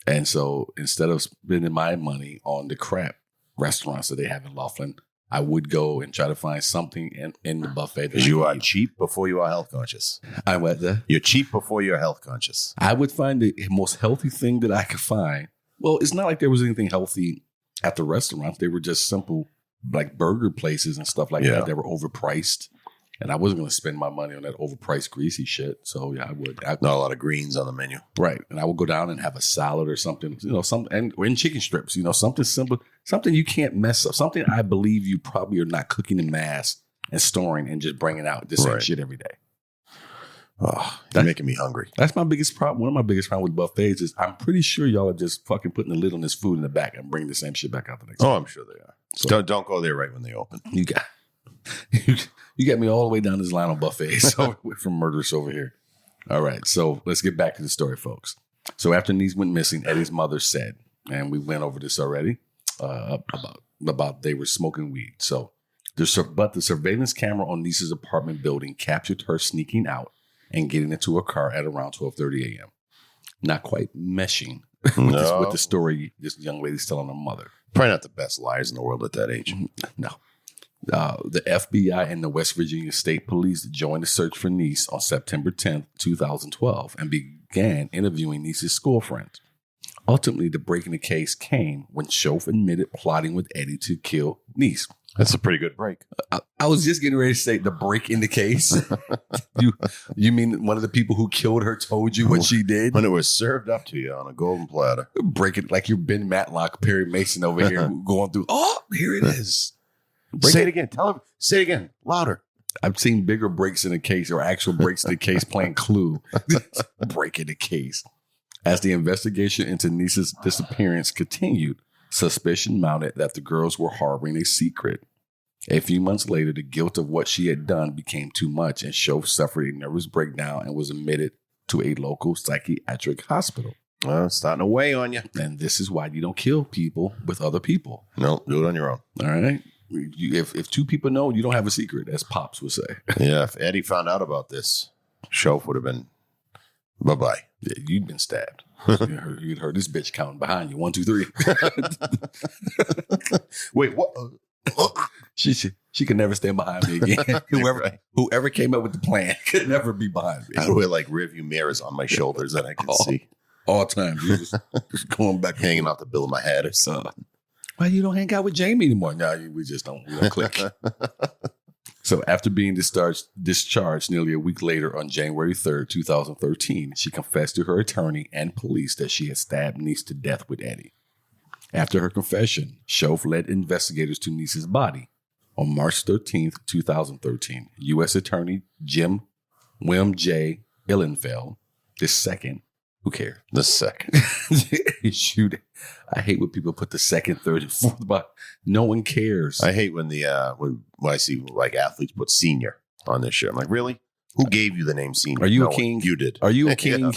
And so instead of spending my money on the crap restaurants that they have in Laughlin, I would go and try to find something in the buffet. Because you are cheap before you are health conscious. I'm what? You're cheap before you're health conscious. I would find the most healthy thing that I could find. Well, it's not like there was anything healthy at the restaurant. They were just simple, like burger places and stuff like that. They were overpriced. And I wasn't going to spend my money on that overpriced greasy shit. So yeah, I would. Not a lot of greens on the menu. Right. And I would go down and have a salad or something, or in chicken strips, something simple, something you can't mess up, something I believe you probably are not cooking in mass and storing and just bringing out the same shit every day. Oh, you're making me hungry. That's my biggest problem. One of my biggest problems with buffets is I'm pretty sure y'all are just fucking putting the lid on this food in the back and bringing the same shit back out the next day. Oh, I'm sure they are. So, don't go there right when they open. You got me all the way down this line on buffets from Murderess over here. All right, so let's get back to the story, folks. So after Niece went missing, Eddie's mother said, and we went over this already, about they were smoking weed. So, but the surveillance camera on Niece's apartment building captured her sneaking out and getting into a car at around 12:30 a.m. Not quite meshing with the story this young lady's telling her mother. Probably not the best liars in the world at that age. No. The FBI and the West Virginia State Police joined the search for Niece on September 10th, 2012, and began interviewing Niece's school friends. Ultimately, the break in the case came when Shoaf admitted plotting with Eddy to kill Niece. That's a pretty good break. I was just getting ready to say the break in the case. You mean one of the people who killed her told you what she did? When it was served up to you on a golden platter. Break it like you're Ben Matlock, Perry Mason over here going through. Oh, here it is. Say it again. Tell her. Say it again. Louder. I've seen bigger breaks in the case or actual breaks in the case playing Clue. Break in the case. As the investigation into Niece's disappearance continued, suspicion mounted that the girls were harboring a secret. A few months later, the guilt of what she had done became too much, and Shoaf suffered a nervous breakdown and was admitted to a local psychiatric hospital. It's starting to weigh on you. And this is why you don't kill people with other people. No, do it on your own. All right. If two people know, you don't have a secret, as Pops would say. Yeah, if Eddy found out about this, Shoaf would have been bye-bye. Yeah, you'd been stabbed. You'd heard this bitch counting behind you. 1, 2, 3. Wait, what? She could never stand behind me again. Whoever came up with the plan could never be behind me. I wear like rearview mirrors on my shoulders that I can see all time. Just going back, hanging off the bill of my head or something. Why you don't hang out with Jamie anymore? No, we just don't. We don't click. So after being discharged nearly a week later on January 3rd, 2013, she confessed to her attorney and police that she had stabbed Niece to death with Eddy. After her confession, Shoaf led investigators to Niece's body. On March 13th, 2013, U.S. Attorney William J. Illenfeld II, who cares? The second. Shoot. I hate when people put the second, third, and fourth, but no one cares. I hate when when I see like athletes put senior on this shit. I'm like, really? Who gave you the name senior? Are you a king? You did. Are you a king?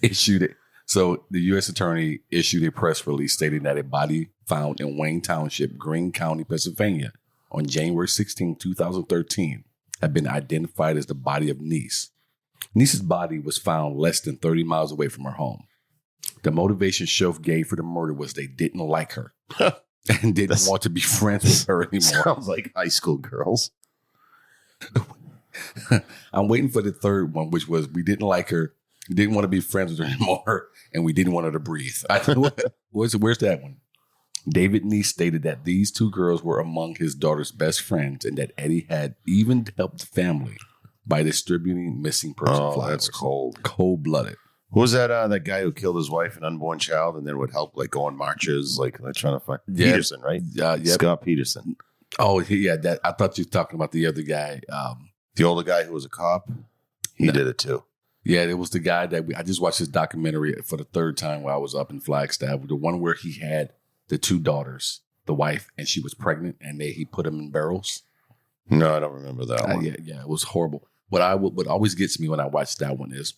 Issued it. So the U.S. Attorney issued a press release stating that a body found in Wayne Township, Greene County, Pennsylvania on January 16, 2013 had been identified as the body of Niece. Niece's body was found less than 30 miles away from her home. The motivation Shoaf gave for the murder was they didn't like her and didn't want to be friends with her anymore. Sounds like high school girls. I'm waiting for the third one, which was we didn't like her, didn't want to be friends with her anymore, and we didn't want her to breathe. Where's that one? David Niece stated that these two girls were among his daughter's best friends and that Eddy had even helped the family by distributing missing person flyers. That's cold. Cold-blooded. Who was that guy who killed his wife and unborn child and then would help like go on marches, like trying to find Peterson, right? Yep. Scott Peterson. Oh, yeah. That I thought you were talking about the other guy. The older guy who was a cop. He did it too. Yeah, it was the guy that I just watched his documentary for the third time while I was up in Flagstaff. The one where he had the two daughters, the wife, and she was pregnant, and he put them in barrels. No, I don't remember that one. Yeah, it was horrible. What always gets me when I watch that one is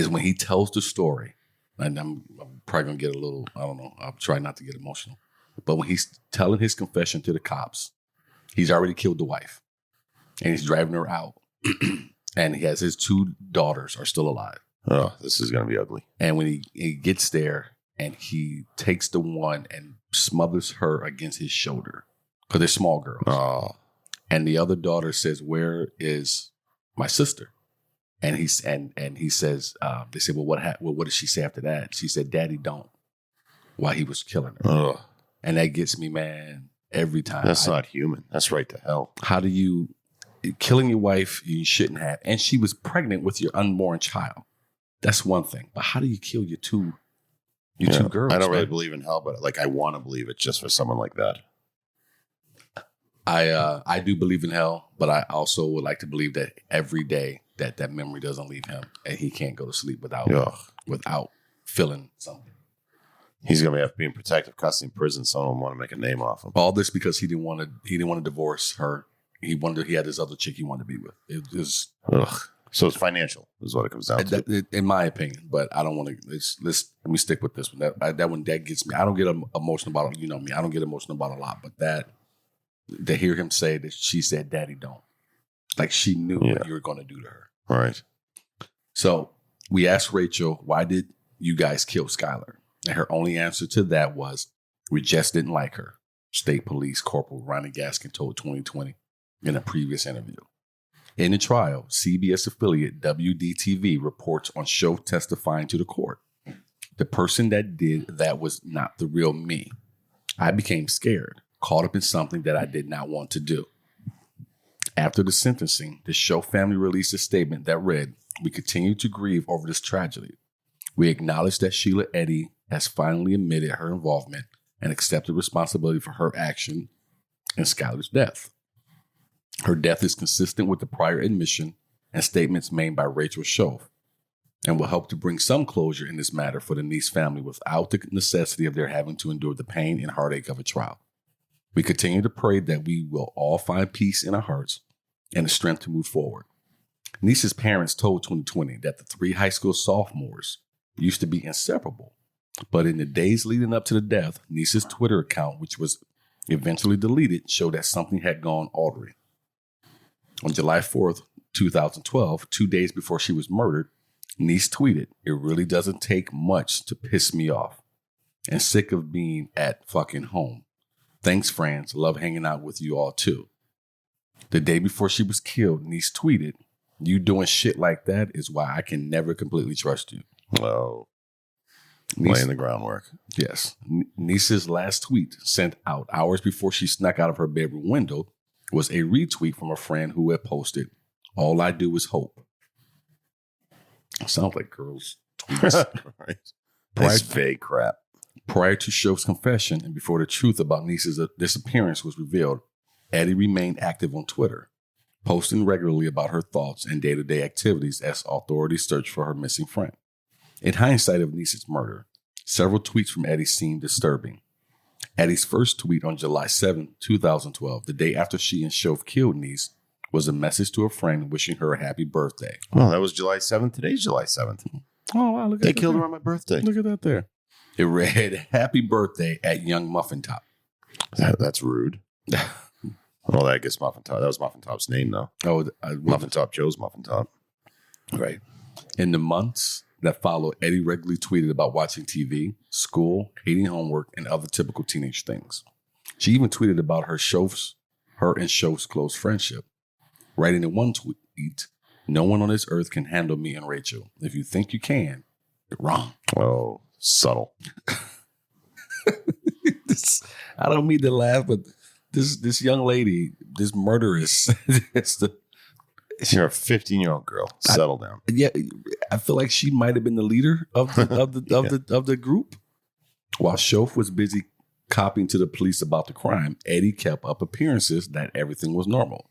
when he tells the story, and I'm probably gonna get a little, I don't know, I'll try not to get emotional, but when he's telling his confession to the cops, he's already killed the wife, and he's driving her out, and he has his two daughters are still alive. Oh, this is gonna be ugly. And when he gets there, and he takes the one and smothers her against his shoulder because they're small girls. Oh. And the other daughter says, "Where is my sister?" And he says, "They said, well, what did she say after that?" She said, "Daddy don't." While he was killing her, and that gets me, man, every time. That's not human. That's right to hell. How do you killing your wife? You shouldn't have, and she was pregnant with your unborn child. That's one thing, but how do you kill your two girls? I don't really believe in hell, but like I want to believe it just for someone like that. I do believe in hell, but I also would like to believe that every day that memory doesn't leave him and he can't go to sleep without feeling something. He's gonna have to be in protective custody in prison. Someone want to make a name off him. All this because he didn't want to divorce her. He had this other chick he wanted to be with. It was so it's financial is what it comes down to, in my opinion. But I don't want to. Let me stick with this one. That one that gets me. I don't get emotional about it. You know me. I don't get emotional about a lot, but that. To hear him say that she said, "Daddy, don't." Like she knew what you were going to do to her. Right. So we asked Rachel, why did you guys kill Skylar? And her only answer to that was, we just didn't like her. State Police Corporal Ronnie Gaskin told 2020 in a previous interview. In the trial, CBS affiliate WDTV reports on Shoaf testifying to the court. The person that did that was not the real me. I became scared. Caught up in something that I did not want to do. After the sentencing, the Shoaf family released a statement that read, "We continue to grieve over this tragedy. We acknowledge that Sheila Eddy has finally admitted her involvement and accepted responsibility for her action in Skylar's death. Her death is consistent with the prior admission and statements made by Rachel Shoaf and will help to bring some closure in this matter for the Niece family without the necessity of their having to endure the pain and heartache of a trial. We continue to pray that we will all find peace in our hearts and the strength to move forward." Niece's parents told 2020 that the three high school sophomores used to be inseparable. But in the days leading up to the death, Niece's Twitter account, which was eventually deleted, showed that something had gone awry. On July 4th, 2012, 2 days before she was murdered, Niece tweeted, "It really doesn't take much to piss me off. And sick of being at fucking home. Thanks, friends. Love hanging out with you all too." The day before she was killed, Niece tweeted, "You doing shit like that is why I can never completely trust you." Oh. Niece, Laying the groundwork. yes. Niece's last tweet, sent out hours before she snuck out of her bedroom window, was a retweet from a friend who had posted, "All I do is hope." Sounds like girls' tweets. Right. That's fake crap. Prior to Shoaf's confession and before the truth about Niece's disappearance was revealed, Eddy remained active on Twitter, posting regularly about her thoughts and day-to-day activities as authorities searched for her missing friend. In hindsight of Niece's murder, several tweets from Eddy seemed disturbing. Eddy's first tweet on July 7, 2012, the day after she and Shoaf killed Niece, was a message to a friend wishing her a happy birthday. Oh, that was July 7th. Today's July 7th. Oh, wow. Look at They that killed there. her on my birthday. Look at that there. It read, "Happy birthday at Young Muffin Top." That's rude. Well, I guess Muffin Top. That was Muffin Top's name, though. Oh, Muffin Top Joe's Muffin Top. Right. In the months that followed, Eddy regularly tweeted about watching TV, school, hating homework, and other typical teenage things. She even tweeted about her and Shoaf's close friendship, writing in one tweet, "No one on this earth can handle me and Rachel. If you think you can, you're wrong." Oh, subtle. I don't mean to laugh, but this young lady, this murderess, You're a 15-year-old girl. Settle down. yeah, I feel like she might have been the leader of the group. While Shoaf was busy copying to the police about the crime, Eddy kept up appearances that everything was normal,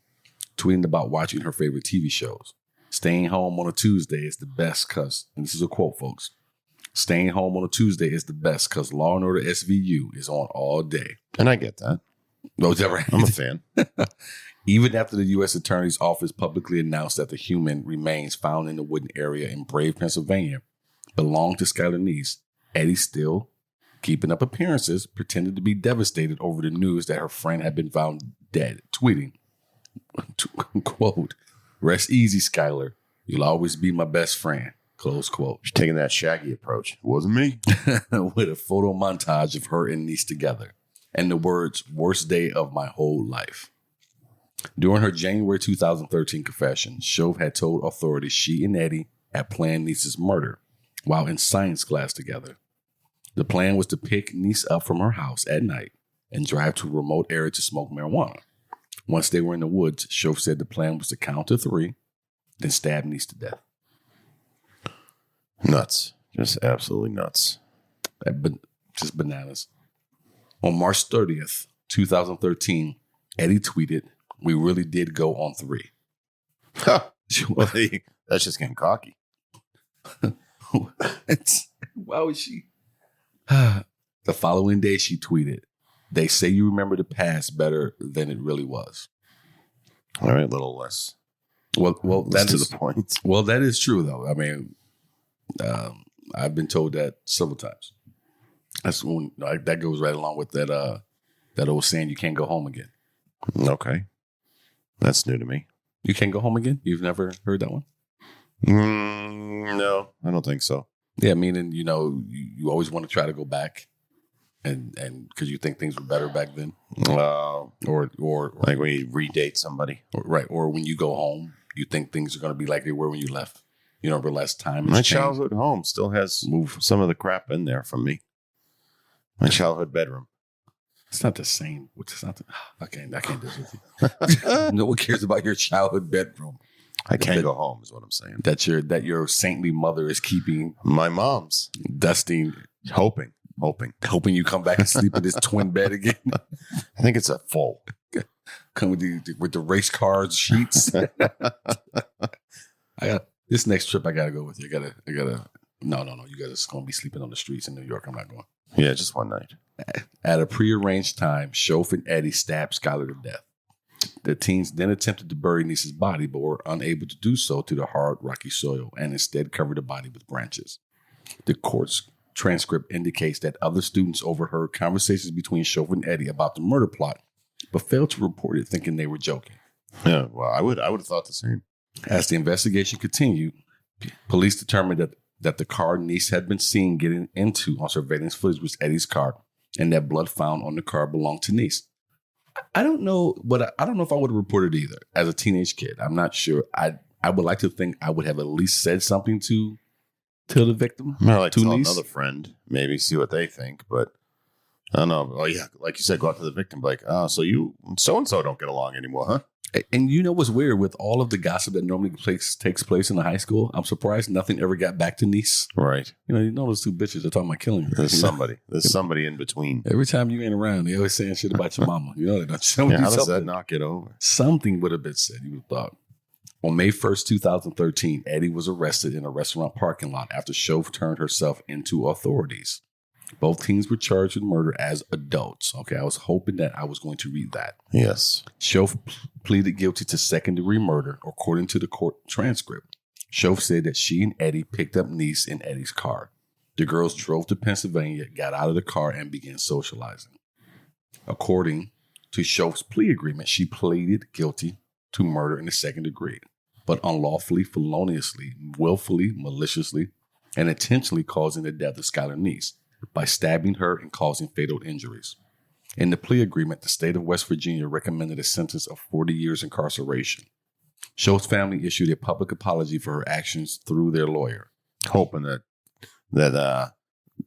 tweeting about watching her favorite TV shows. "Staying home on a Tuesday is the best because," and this is a quote, folks, "Staying home on a Tuesday is the best because Law and Order SVU is on all day." And I get that. No, it's ever. I'm a fan. Even after the U.S. Attorney's Office publicly announced that the human remains found in the Woodin area in Brave, Pennsylvania, belonged to Skylar Niece, Eddy, still keeping up appearances, pretended to be devastated over the news that her friend had been found dead, tweeting, quote, "Rest easy, Skylar. You'll always be my best friend," close quote. She's taking that Shaggy approach. It wasn't me. With a photo montage of her and Niece together, and the words, "Worst day of my whole life." During her January 2013 confession, Shoaf had told authorities she and Eddy had planned Niece's murder while in science class together. The plan was to pick Niece up from her house at night and drive to a remote area to smoke marijuana. Once they were in the woods, Shoaf said the plan was to count to 3, then stab Niece to death. Nuts. Just absolutely nuts. Just bananas. On March 30th, 2013, Eddy tweeted, "We really did go on 3. Well, that's just getting cocky. Why would she? The following day, she tweeted, "They say you remember the past better than it really was." All right, a little less. Well, That's to the point. Well, that is true, though. I mean, I've been told that several times. That's when that goes right along with that old saying, "You can't go home again." Okay. That's new to me. You can't go home again? You've never heard that one? No, I don't think so. Yeah, meaning, you always want to try to go back and because you think things were better back then. Or Like when you redate somebody. right. Or when you go home, you think things are going to be like they were when you left. You don't realize time has My changed. childhood home still has some of the crap in there from me. My childhood bedroom. It's not the same. I can't do this with you. No one cares about your childhood bedroom. I can't go home is what I'm saying. That your saintly mother is keeping, My mom's. dusting, Hoping. hoping you come back and sleep in this twin bed again. I think it's a full. Come with the race cars sheets. This next trip. I gotta go with you. I gotta. No. You guys are gonna be sleeping on the streets in New York. I'm not going. Yeah, just one night. At a prearranged time, Shoaf and Eddy stabbed Skylar to death. The teens then attempted to bury Niece's body, but were unable to do so due to hard, rocky soil, and instead covered the body with branches. The court's transcript indicates that other students overheard conversations between Shoaf and Eddy about the murder plot, but failed to report it, thinking they were joking. Yeah, well, I would have thought the same. As the investigation continued, police determined that the car Niece had been seen getting into on surveillance footage was Eddy's car, and that blood found on the car belonged to Niece. I don't know, but I don't know if I would have reported either as a teenage kid. I'm not sure. I would like to think I would have at least said something to the victim. I like to tell Niece. another friend, maybe see what they think, but I don't know. Well, yeah, like you said, go out to the victim, like, oh, so you so-and-so don't get along anymore, huh? And you know what's weird with all of the gossip that normally takes place in the high school? I'm surprised nothing ever got back to Niece. Right. You know those two bitches are talking about killing her. There's somebody in between. Every time you ain't around, they always saying shit about your mama. You know, they don't Yeah, how does that not get over? Something would have been said, you would have thought. On May 1st, 2013, Eddy was arrested in a restaurant parking lot after Shoaf turned herself into authorities. Both teens were charged with murder as adults. Okay, I was hoping that I was going to read that. Yes. Shoaf pleaded guilty to second-degree murder, according to the court transcript. Shoaf said that she and Eddy picked up Niece in Eddy's car. The girls drove to Pennsylvania, got out of the car, and began socializing. According to Shoaf's plea agreement, she pleaded guilty to murder in the second degree, but unlawfully, feloniously, willfully, maliciously, and intentionally causing the death of Skylar Niece by stabbing her and causing fatal injuries. In the plea agreement, the state of West Virginia recommended a sentence of 40 years incarceration. Shoaf's family issued a public apology for her actions through their lawyer. Hoping that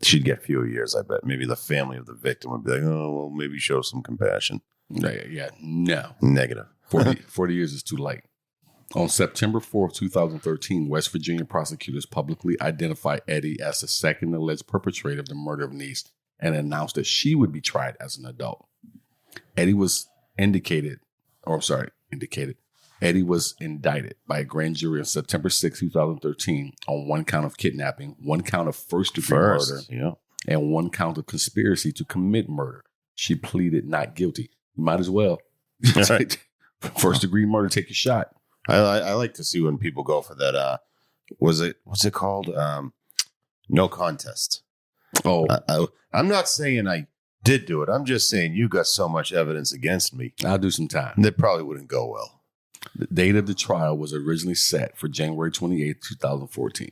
she'd get fewer years, I bet. Maybe the family of the victim would be like, oh, well, maybe show some compassion. Yeah, no. Negative. 40 years is too late. On September 4th, 2013, West Virginia prosecutors publicly identified Eddy as the second alleged perpetrator of the murder of Niece and announced that she would be tried as an adult. Eddy was indicted. Eddy was indicted by a grand jury on September 6, 2013 on one count of kidnapping, one count of first-degree murder, and one count of conspiracy to commit murder. She pleaded not guilty. You might as well. First-degree murder, take your shot. I like to see when people go for that. What's it called? No contest. Oh, I'm not saying I did do it. I'm just saying you got so much evidence against me. I'll do some time. That probably wouldn't go well. The date of the trial was originally set for January 28, 2014,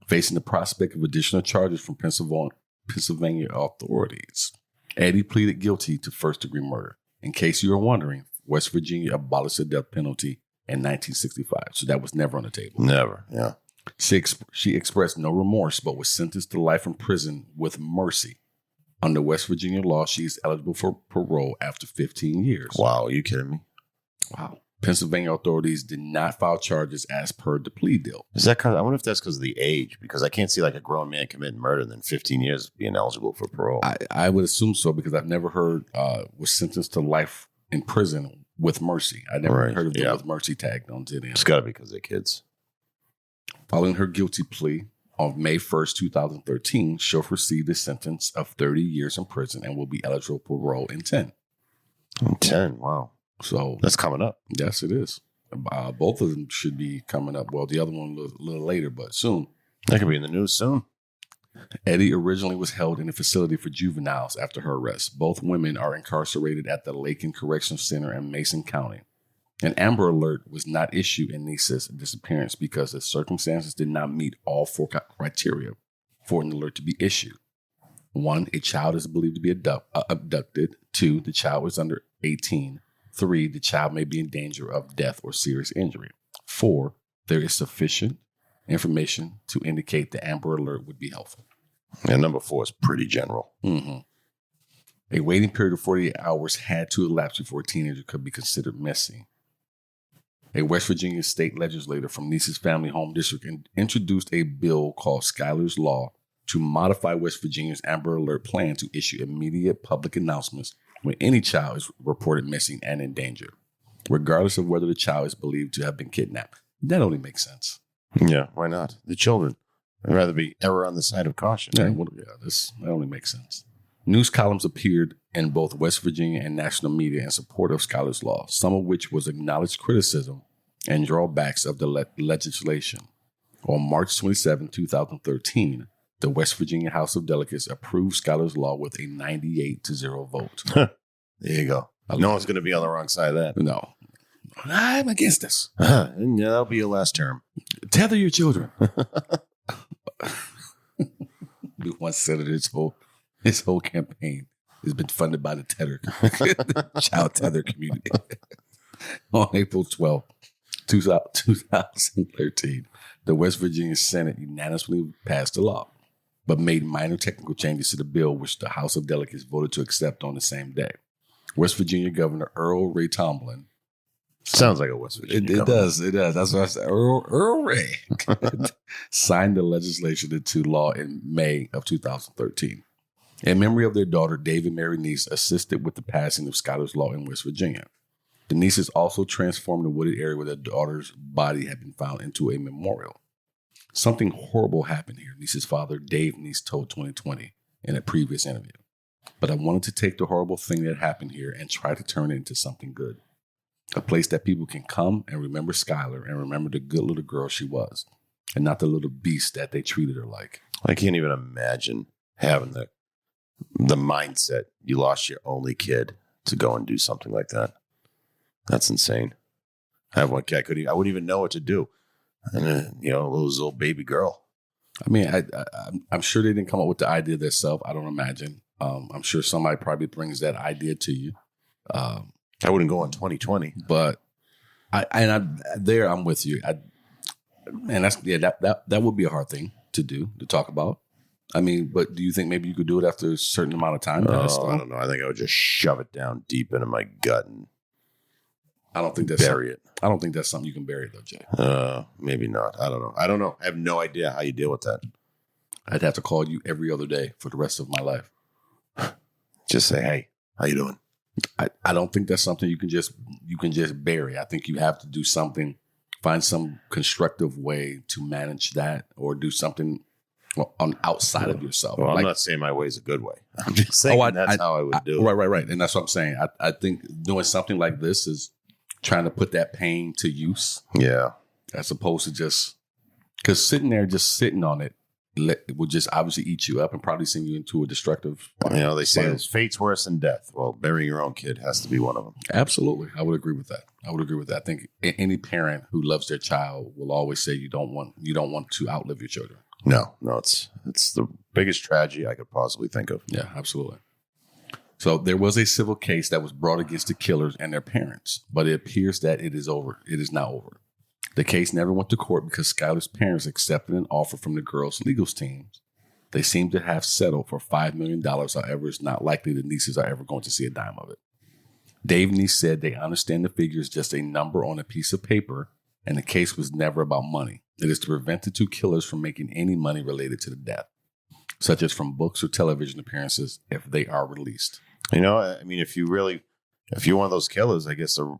facing the prospect of additional charges from Pennsylvania authorities. Eddy pleaded guilty to first-degree murder. In case you are wondering, West Virginia abolished the death penalty in 1965, so that was never on the table. Never, yeah. She expressed no remorse, but was sentenced to life in prison with mercy. Under West Virginia law, she is eligible for parole after 15 years. Wow, are you kidding me? Wow. Pennsylvania authorities did not file charges as per the plea deal. Is that I wonder if that's because of the age, because I can't see like a grown man committing murder and then 15 years being eligible for parole. I would assume so, because I've never heard was sentenced to life in prison with mercy. I never heard of them with mercy tagged onto them. It's got to be because they're kids. Following her guilty plea on May 1st, 2013, Shoaf received a sentence of 30 years in prison and will be eligible for parole in 10. 10, wow. So that's coming up. Yes, it is. Both of them should be coming up. Well, the other one a little later, but soon. That could be in the news soon. Eddy originally was held in a facility for juveniles after her arrest. Both women are incarcerated at the Lakin Correctional Center in Mason County. An Amber Alert was not issued in Niece's disappearance because the circumstances did not meet all four criteria for an alert to be issued. 1, a child is believed to be abducted. 2, the child was under 18. 3, the child may be in danger of death or serious injury. 4, there is sufficient information to indicate the Amber Alert would be helpful. And number 4 is pretty general. Mm-hmm. A waiting period of 48 hours had to elapse before a teenager could be considered missing. A West Virginia state legislator from Niece's family home district introduced a bill called Skylar's Law to modify West Virginia's Amber Alert plan to issue immediate public announcements when any child is reported missing and in danger, regardless of whether the child is believed to have been kidnapped. That only makes sense. Yeah, why not? The children. I'd rather be ever on the side of caution. Yeah, that only makes sense. News columns appeared in both West Virginia and national media in support of Skylar's Law, some of which was acknowledged criticism and drawbacks of the legislation. On March 27, 2013, The West Virginia House of Delegates approved Schuyler's law with a 98-0 vote. There you go. No one's going to be on the wrong side of that. No. I'm against this. And that'll be your last term. Tether your children. One senator, his whole campaign has been funded by the tether, child tether community. On April 12, 2013, the West Virginia Senate unanimously passed the law, but made minor technical changes to the bill, which the House of Delegates voted to accept on the same day. West Virginia Governor Earl Ray Tomblin. Sounds like a West Virginia. It does. That's what I said. Earl Ray signed the legislation into law in May of 2013. In memory of their daughter, David Mary Niece assisted with the passing of Schuyler's law in West Virginia. The Nieces also transformed the wooded area where their daughter's body had been found into a memorial. Something horrible happened here, Niece's father, Dave Niece, told 2020 in a previous interview. But I wanted to take the horrible thing that happened here and try to turn it into something good. A place that people can come and remember Schuyler and remember the good little girl she was, and not the little beast that they treated her like. I can't even imagine having the mindset you lost your only kid to go and do something like that. That's insane. I have one kid. I wouldn't even know what to do. And little baby girl. I mean, I'm sure they didn't come up with the idea themselves. I don't imagine. I'm sure somebody probably brings that idea to you. I wouldn't go on 2020, but I'm with you. That would be a hard thing to do, to talk about. I mean, but do you think maybe you could do it after a certain amount of time? Oh, I don't know. I think I would just shove it down deep into my gut and I don't think that's bury it. I don't think that's something you can bury, though, Jay. Maybe not. I don't know. I have no idea how you deal with that. I'd have to call you every other day for the rest of my life. Just say, "Hey, how you doing?" I don't think that's something you can just bury. I think you have to do something, find some constructive way to manage that, or do something on outside of yourself. Well, I'm not saying my way is a good way. I'm just saying that's how I would do it. Right. And that's what I'm saying. I think doing something like this is trying to put that pain to use. Yeah. As opposed to just, because sitting on it will just obviously eat you up and probably send you into a destructive. They say fate's worse than death. Well, burying your own kid has to be one of them. Absolutely. I would agree with that. I think any parent who loves their child will always say you don't want to outlive your children. No, it's the biggest tragedy I could possibly think of. Yeah, absolutely. So there was a civil case that was brought against the killers and their parents, but it appears that it is over. It is now over. The case never went to court because Schuyler's parents accepted an offer from the girls' legal teams. They seem to have settled for $5 million. However, it's not likely the Nieces are ever going to see a dime of it. Dave Niece said they understand the figure is just a number on a piece of paper, and the case was never about money. It is to prevent the two killers from making any money related to the death, such as from books or television appearances, if they are released. I mean, if you're one of those killers, I guess the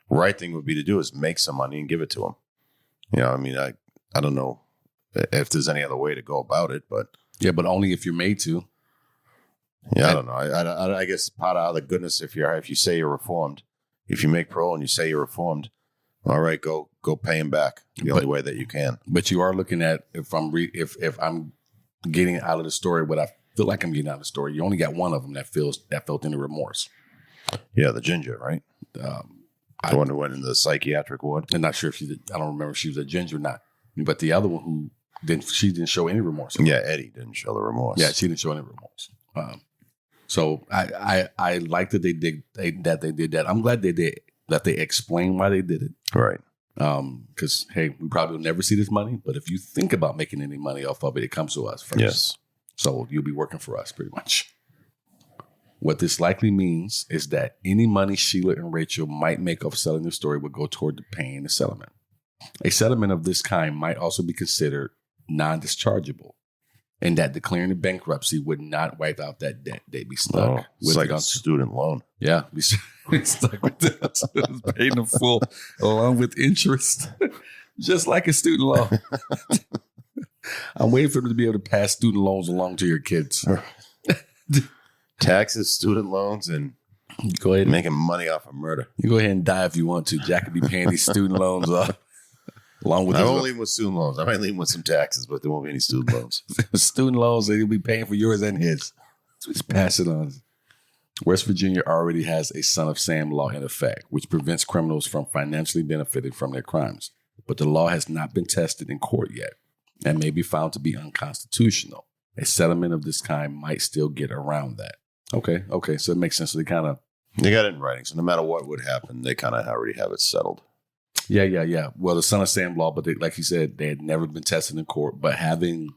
right thing would be to do is make some money and give it to them. I don't know if there's any other way to go about it, but yeah, but only if you're made to. Yeah, I don't know. I guess part of the goodness if you say you're reformed, if you make parole and you say you're reformed, all right, go pay him back the only way that you can. But you are looking at if I'm getting out of the story what I feel like I'm getting out of the story. You only got one of them that felt any remorse. Yeah, the ginger, right? The one who went in the psychiatric ward. I'm not sure if she did. I don't remember if she was a ginger or not. But the other one she didn't show any remorse. Yeah, Eddy didn't show the remorse. Yeah, she didn't show any remorse. So I like that they did that. I'm glad they did that. They explained why they did it. Right. Because hey, we probably will never see this money, but if you think about making any money off of it, it comes to us first. Yes. So you'll be working for us pretty much. What this likely means is that any money Sheila and Rachel might make off selling the story would go toward paying the settlement. A settlement of this kind might also be considered non-dischargeable, and that declaring the bankruptcy would not wipe out that debt. They'd be stuck with like a student loan. Yeah, be stuck with that. Paying the full along with interest, just like a student loan. I'm waiting for them to be able to pass student loans along to your kids. Taxes, student loans, and go ahead making money off of murder. You go ahead and die if you want to. Jack could be paying these student loans off. Along with I won't leave with student loans. I might leave with some taxes, but there won't be any student loans. student loans, and he'll be paying for yours and his. So just pass it on. West Virginia already has a son of Sam law in effect, which prevents criminals from financially benefiting from their crimes. But the law has not been tested in court yet and may be found to be unconstitutional. A settlement of this kind might still get around that. Okay. So it makes sense. So they got it in writing. So no matter what would happen, they kind of already have it settled. Yeah. Well, the son of Sam law, but they, like you said, they had never been tested in court, but having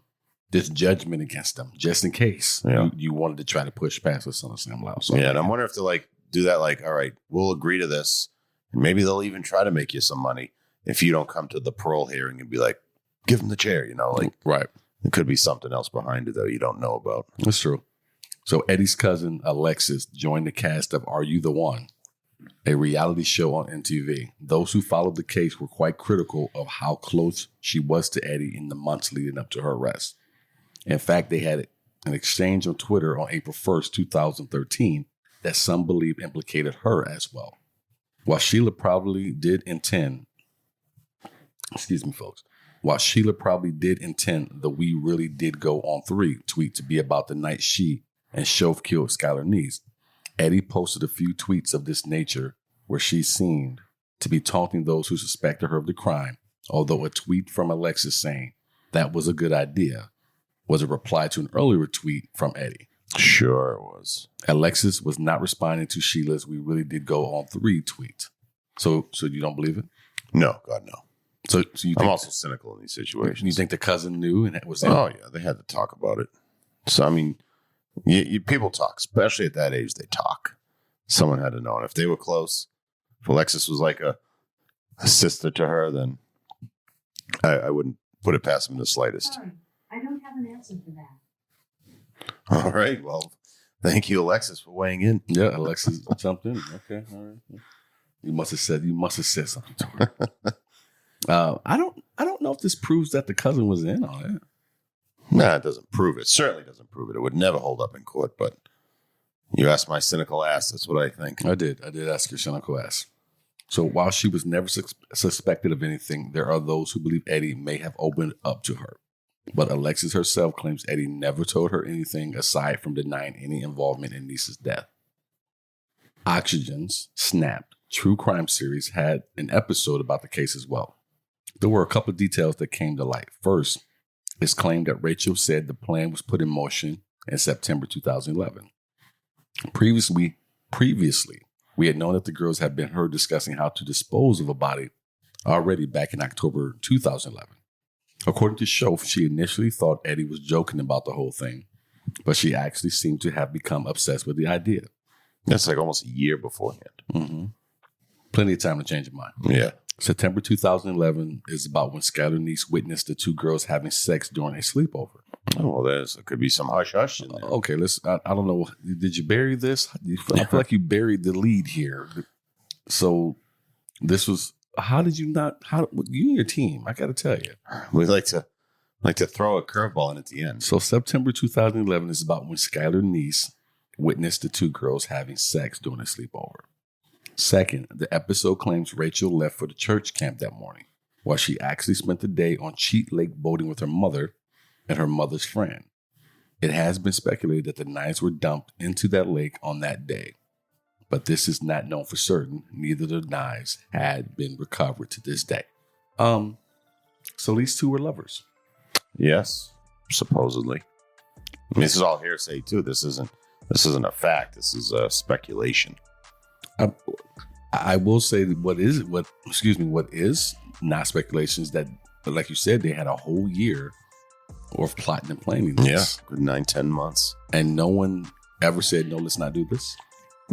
this judgment against them, just in case you wanted to try to push past the son of Sam law. So, and I'm wondering if they do that, all right, we'll agree to this. And maybe they'll even try to make you some money if you don't come to the parole hearing and be like, give them the chair, right. There could be something else behind it that you don't know about. That's true. So Eddy's cousin, Alexis, joined the cast of Are You the One?, a reality show on MTV. Those who followed the case were quite critical of how close she was to Eddy in the months leading up to her arrest. In fact, they had an exchange on Twitter on April 1st, 2013, that some believe implicated her as well. While Sheila probably did intend, the "we really did go on 3" tweet to be about the night she and Shoaf killed Skylar Neese, Eddy posted a few tweets of this nature where she seemed to be taunting those who suspected her of the crime, although a tweet from Alexis saying that was a good idea was a reply to an earlier tweet from Eddy. Sure it was. Alexis was not responding to Sheila's "we really did go on 3" tweet. So you don't believe it? No, God, no. So you think, I'm also cynical in these situations. You think the cousin knew and that was it? Oh, yeah, they had to talk about it. So, I mean, people talk, especially at that age, they talk. Someone had to know. And if they were close, if Alexis was like a sister to her, then I wouldn't put it past them the slightest. Sorry, I don't have an answer for that. All right. Well, thank you, Alexis, for weighing in. Yeah, Alexis jumped in. Okay, all right. You must have said something to her. I don't know if this proves that the cousin was in on it. Nah, it doesn't prove it. Certainly doesn't prove it. It would never hold up in court, but you asked my cynical ass. That's what I think. I did ask your cynical ass. So while she was never suspected of anything, there are those who believe Eddy may have opened up to her. But Alexis herself claims Eddy never told her anything aside from denying any involvement in Neese's death. Oxygen's Snapped true crime series had an episode about the case as well. There were a couple of details that came to light. First, it's claimed that Rachel said the plan was put in motion in September 2011. Previously, we had known that the girls had been heard discussing how to dispose of a body already back in October 2011. According to Shoaf, she initially thought Eddy was joking about the whole thing, but she actually seemed to have become obsessed with the idea. That's like almost a year beforehand. Mm-hmm. Plenty of time to change your mind. Yeah. September 2011 is about when Skylar Neese witnessed the two girls having sex during a sleepover. Oh, well, there could be some hush-hush in there. Okay, I don't know. Did you bury this? I feel like you buried the lead here. So this was, you and your team, I got to tell you. We like to throw a curveball in at the end. So September 2011 is about when Skylar Neese witnessed the two girls having sex during a sleepover. Second, the episode claims Rachel left for the church camp that morning, while she actually spent the day on Cheat Lake boating with her mother and her mother's friend. It has been speculated that the knives were dumped into that lake on that day, but this is not known for certain. Neither of the knives had been recovered to this day. So these two were lovers. Yes, supposedly. I mean, this is all hearsay too. This isn't a fact. This is speculation. I will say that what is not speculation is that, like you said, they had a whole year of plotting and planning this. Yeah, good 9-10 months. And no one ever said, no, let's not do this.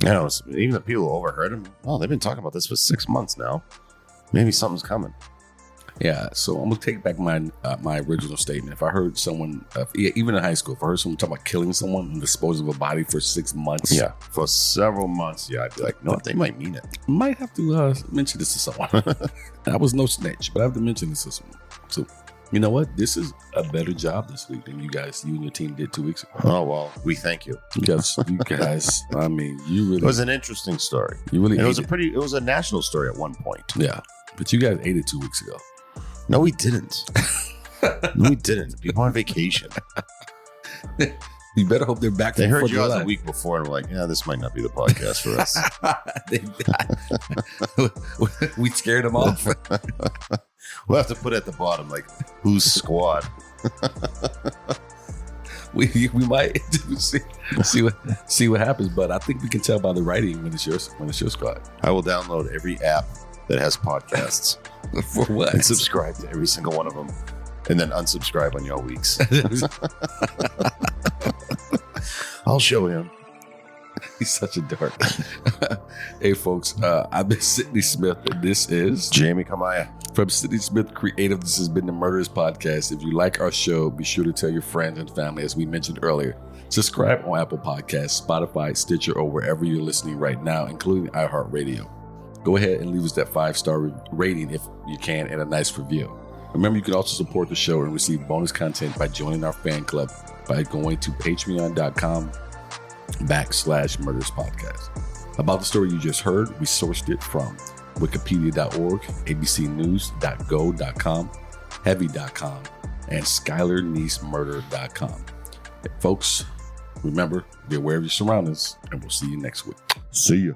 No, even the people who overheard them, they've been talking about this for 6 months now. Maybe something's coming. Yeah, so I'm going to take back my original statement. If I heard someone, even in high school, if I heard someone talk about killing someone and disposing of a body for 6 months. Yeah, for several months, I'd be like, no, they might mean it. Might have to mention this to someone. I was no snitch, but I have to mention this to someone. So, you know what? This is a better job this week than you and your team did 2 weeks ago. Oh, well, we thank you. Yes, you guys, I mean, you really... It was an interesting story. You really... It was a national story at one point. Yeah, but you guys ate it 2 weeks ago. No, we didn't. No, we didn't. People on vacation. You better hope they're back. They heard before Jaws July. a week before and were like, yeah, this might not be the podcast for us. We scared them off. We'll have to put at the bottom, like, whose squad? we might see what happens, but I think we can tell by the writing when it's your squad. I will download every app that has podcasts For what? and subscribe to every single one of them, and then unsubscribe on your weeks. I'll show him. He's such a dork. Hey, folks, I've been Sidney Smith, and this is Jamie Kamaya. From Sidney Smith Creative. This has been the Murderess Podcast. If you like our show, be sure to tell your friends and family, as we mentioned earlier. Subscribe on Apple Podcasts, Spotify, Stitcher, or wherever you're listening right now, including iHeartRadio. Go ahead and leave us that 5-star rating if you can, and a nice review. Remember, you can also support the show and receive bonus content by joining our fan club by going to patreon.com/Murderess Podcast. About the story you just heard, we sourced it from Wikipedia.org, abcnews.go.com, Heavy.com, and SkylarNieceMurder.com. Folks, remember, be aware of your surroundings, and we'll see you next week. See ya.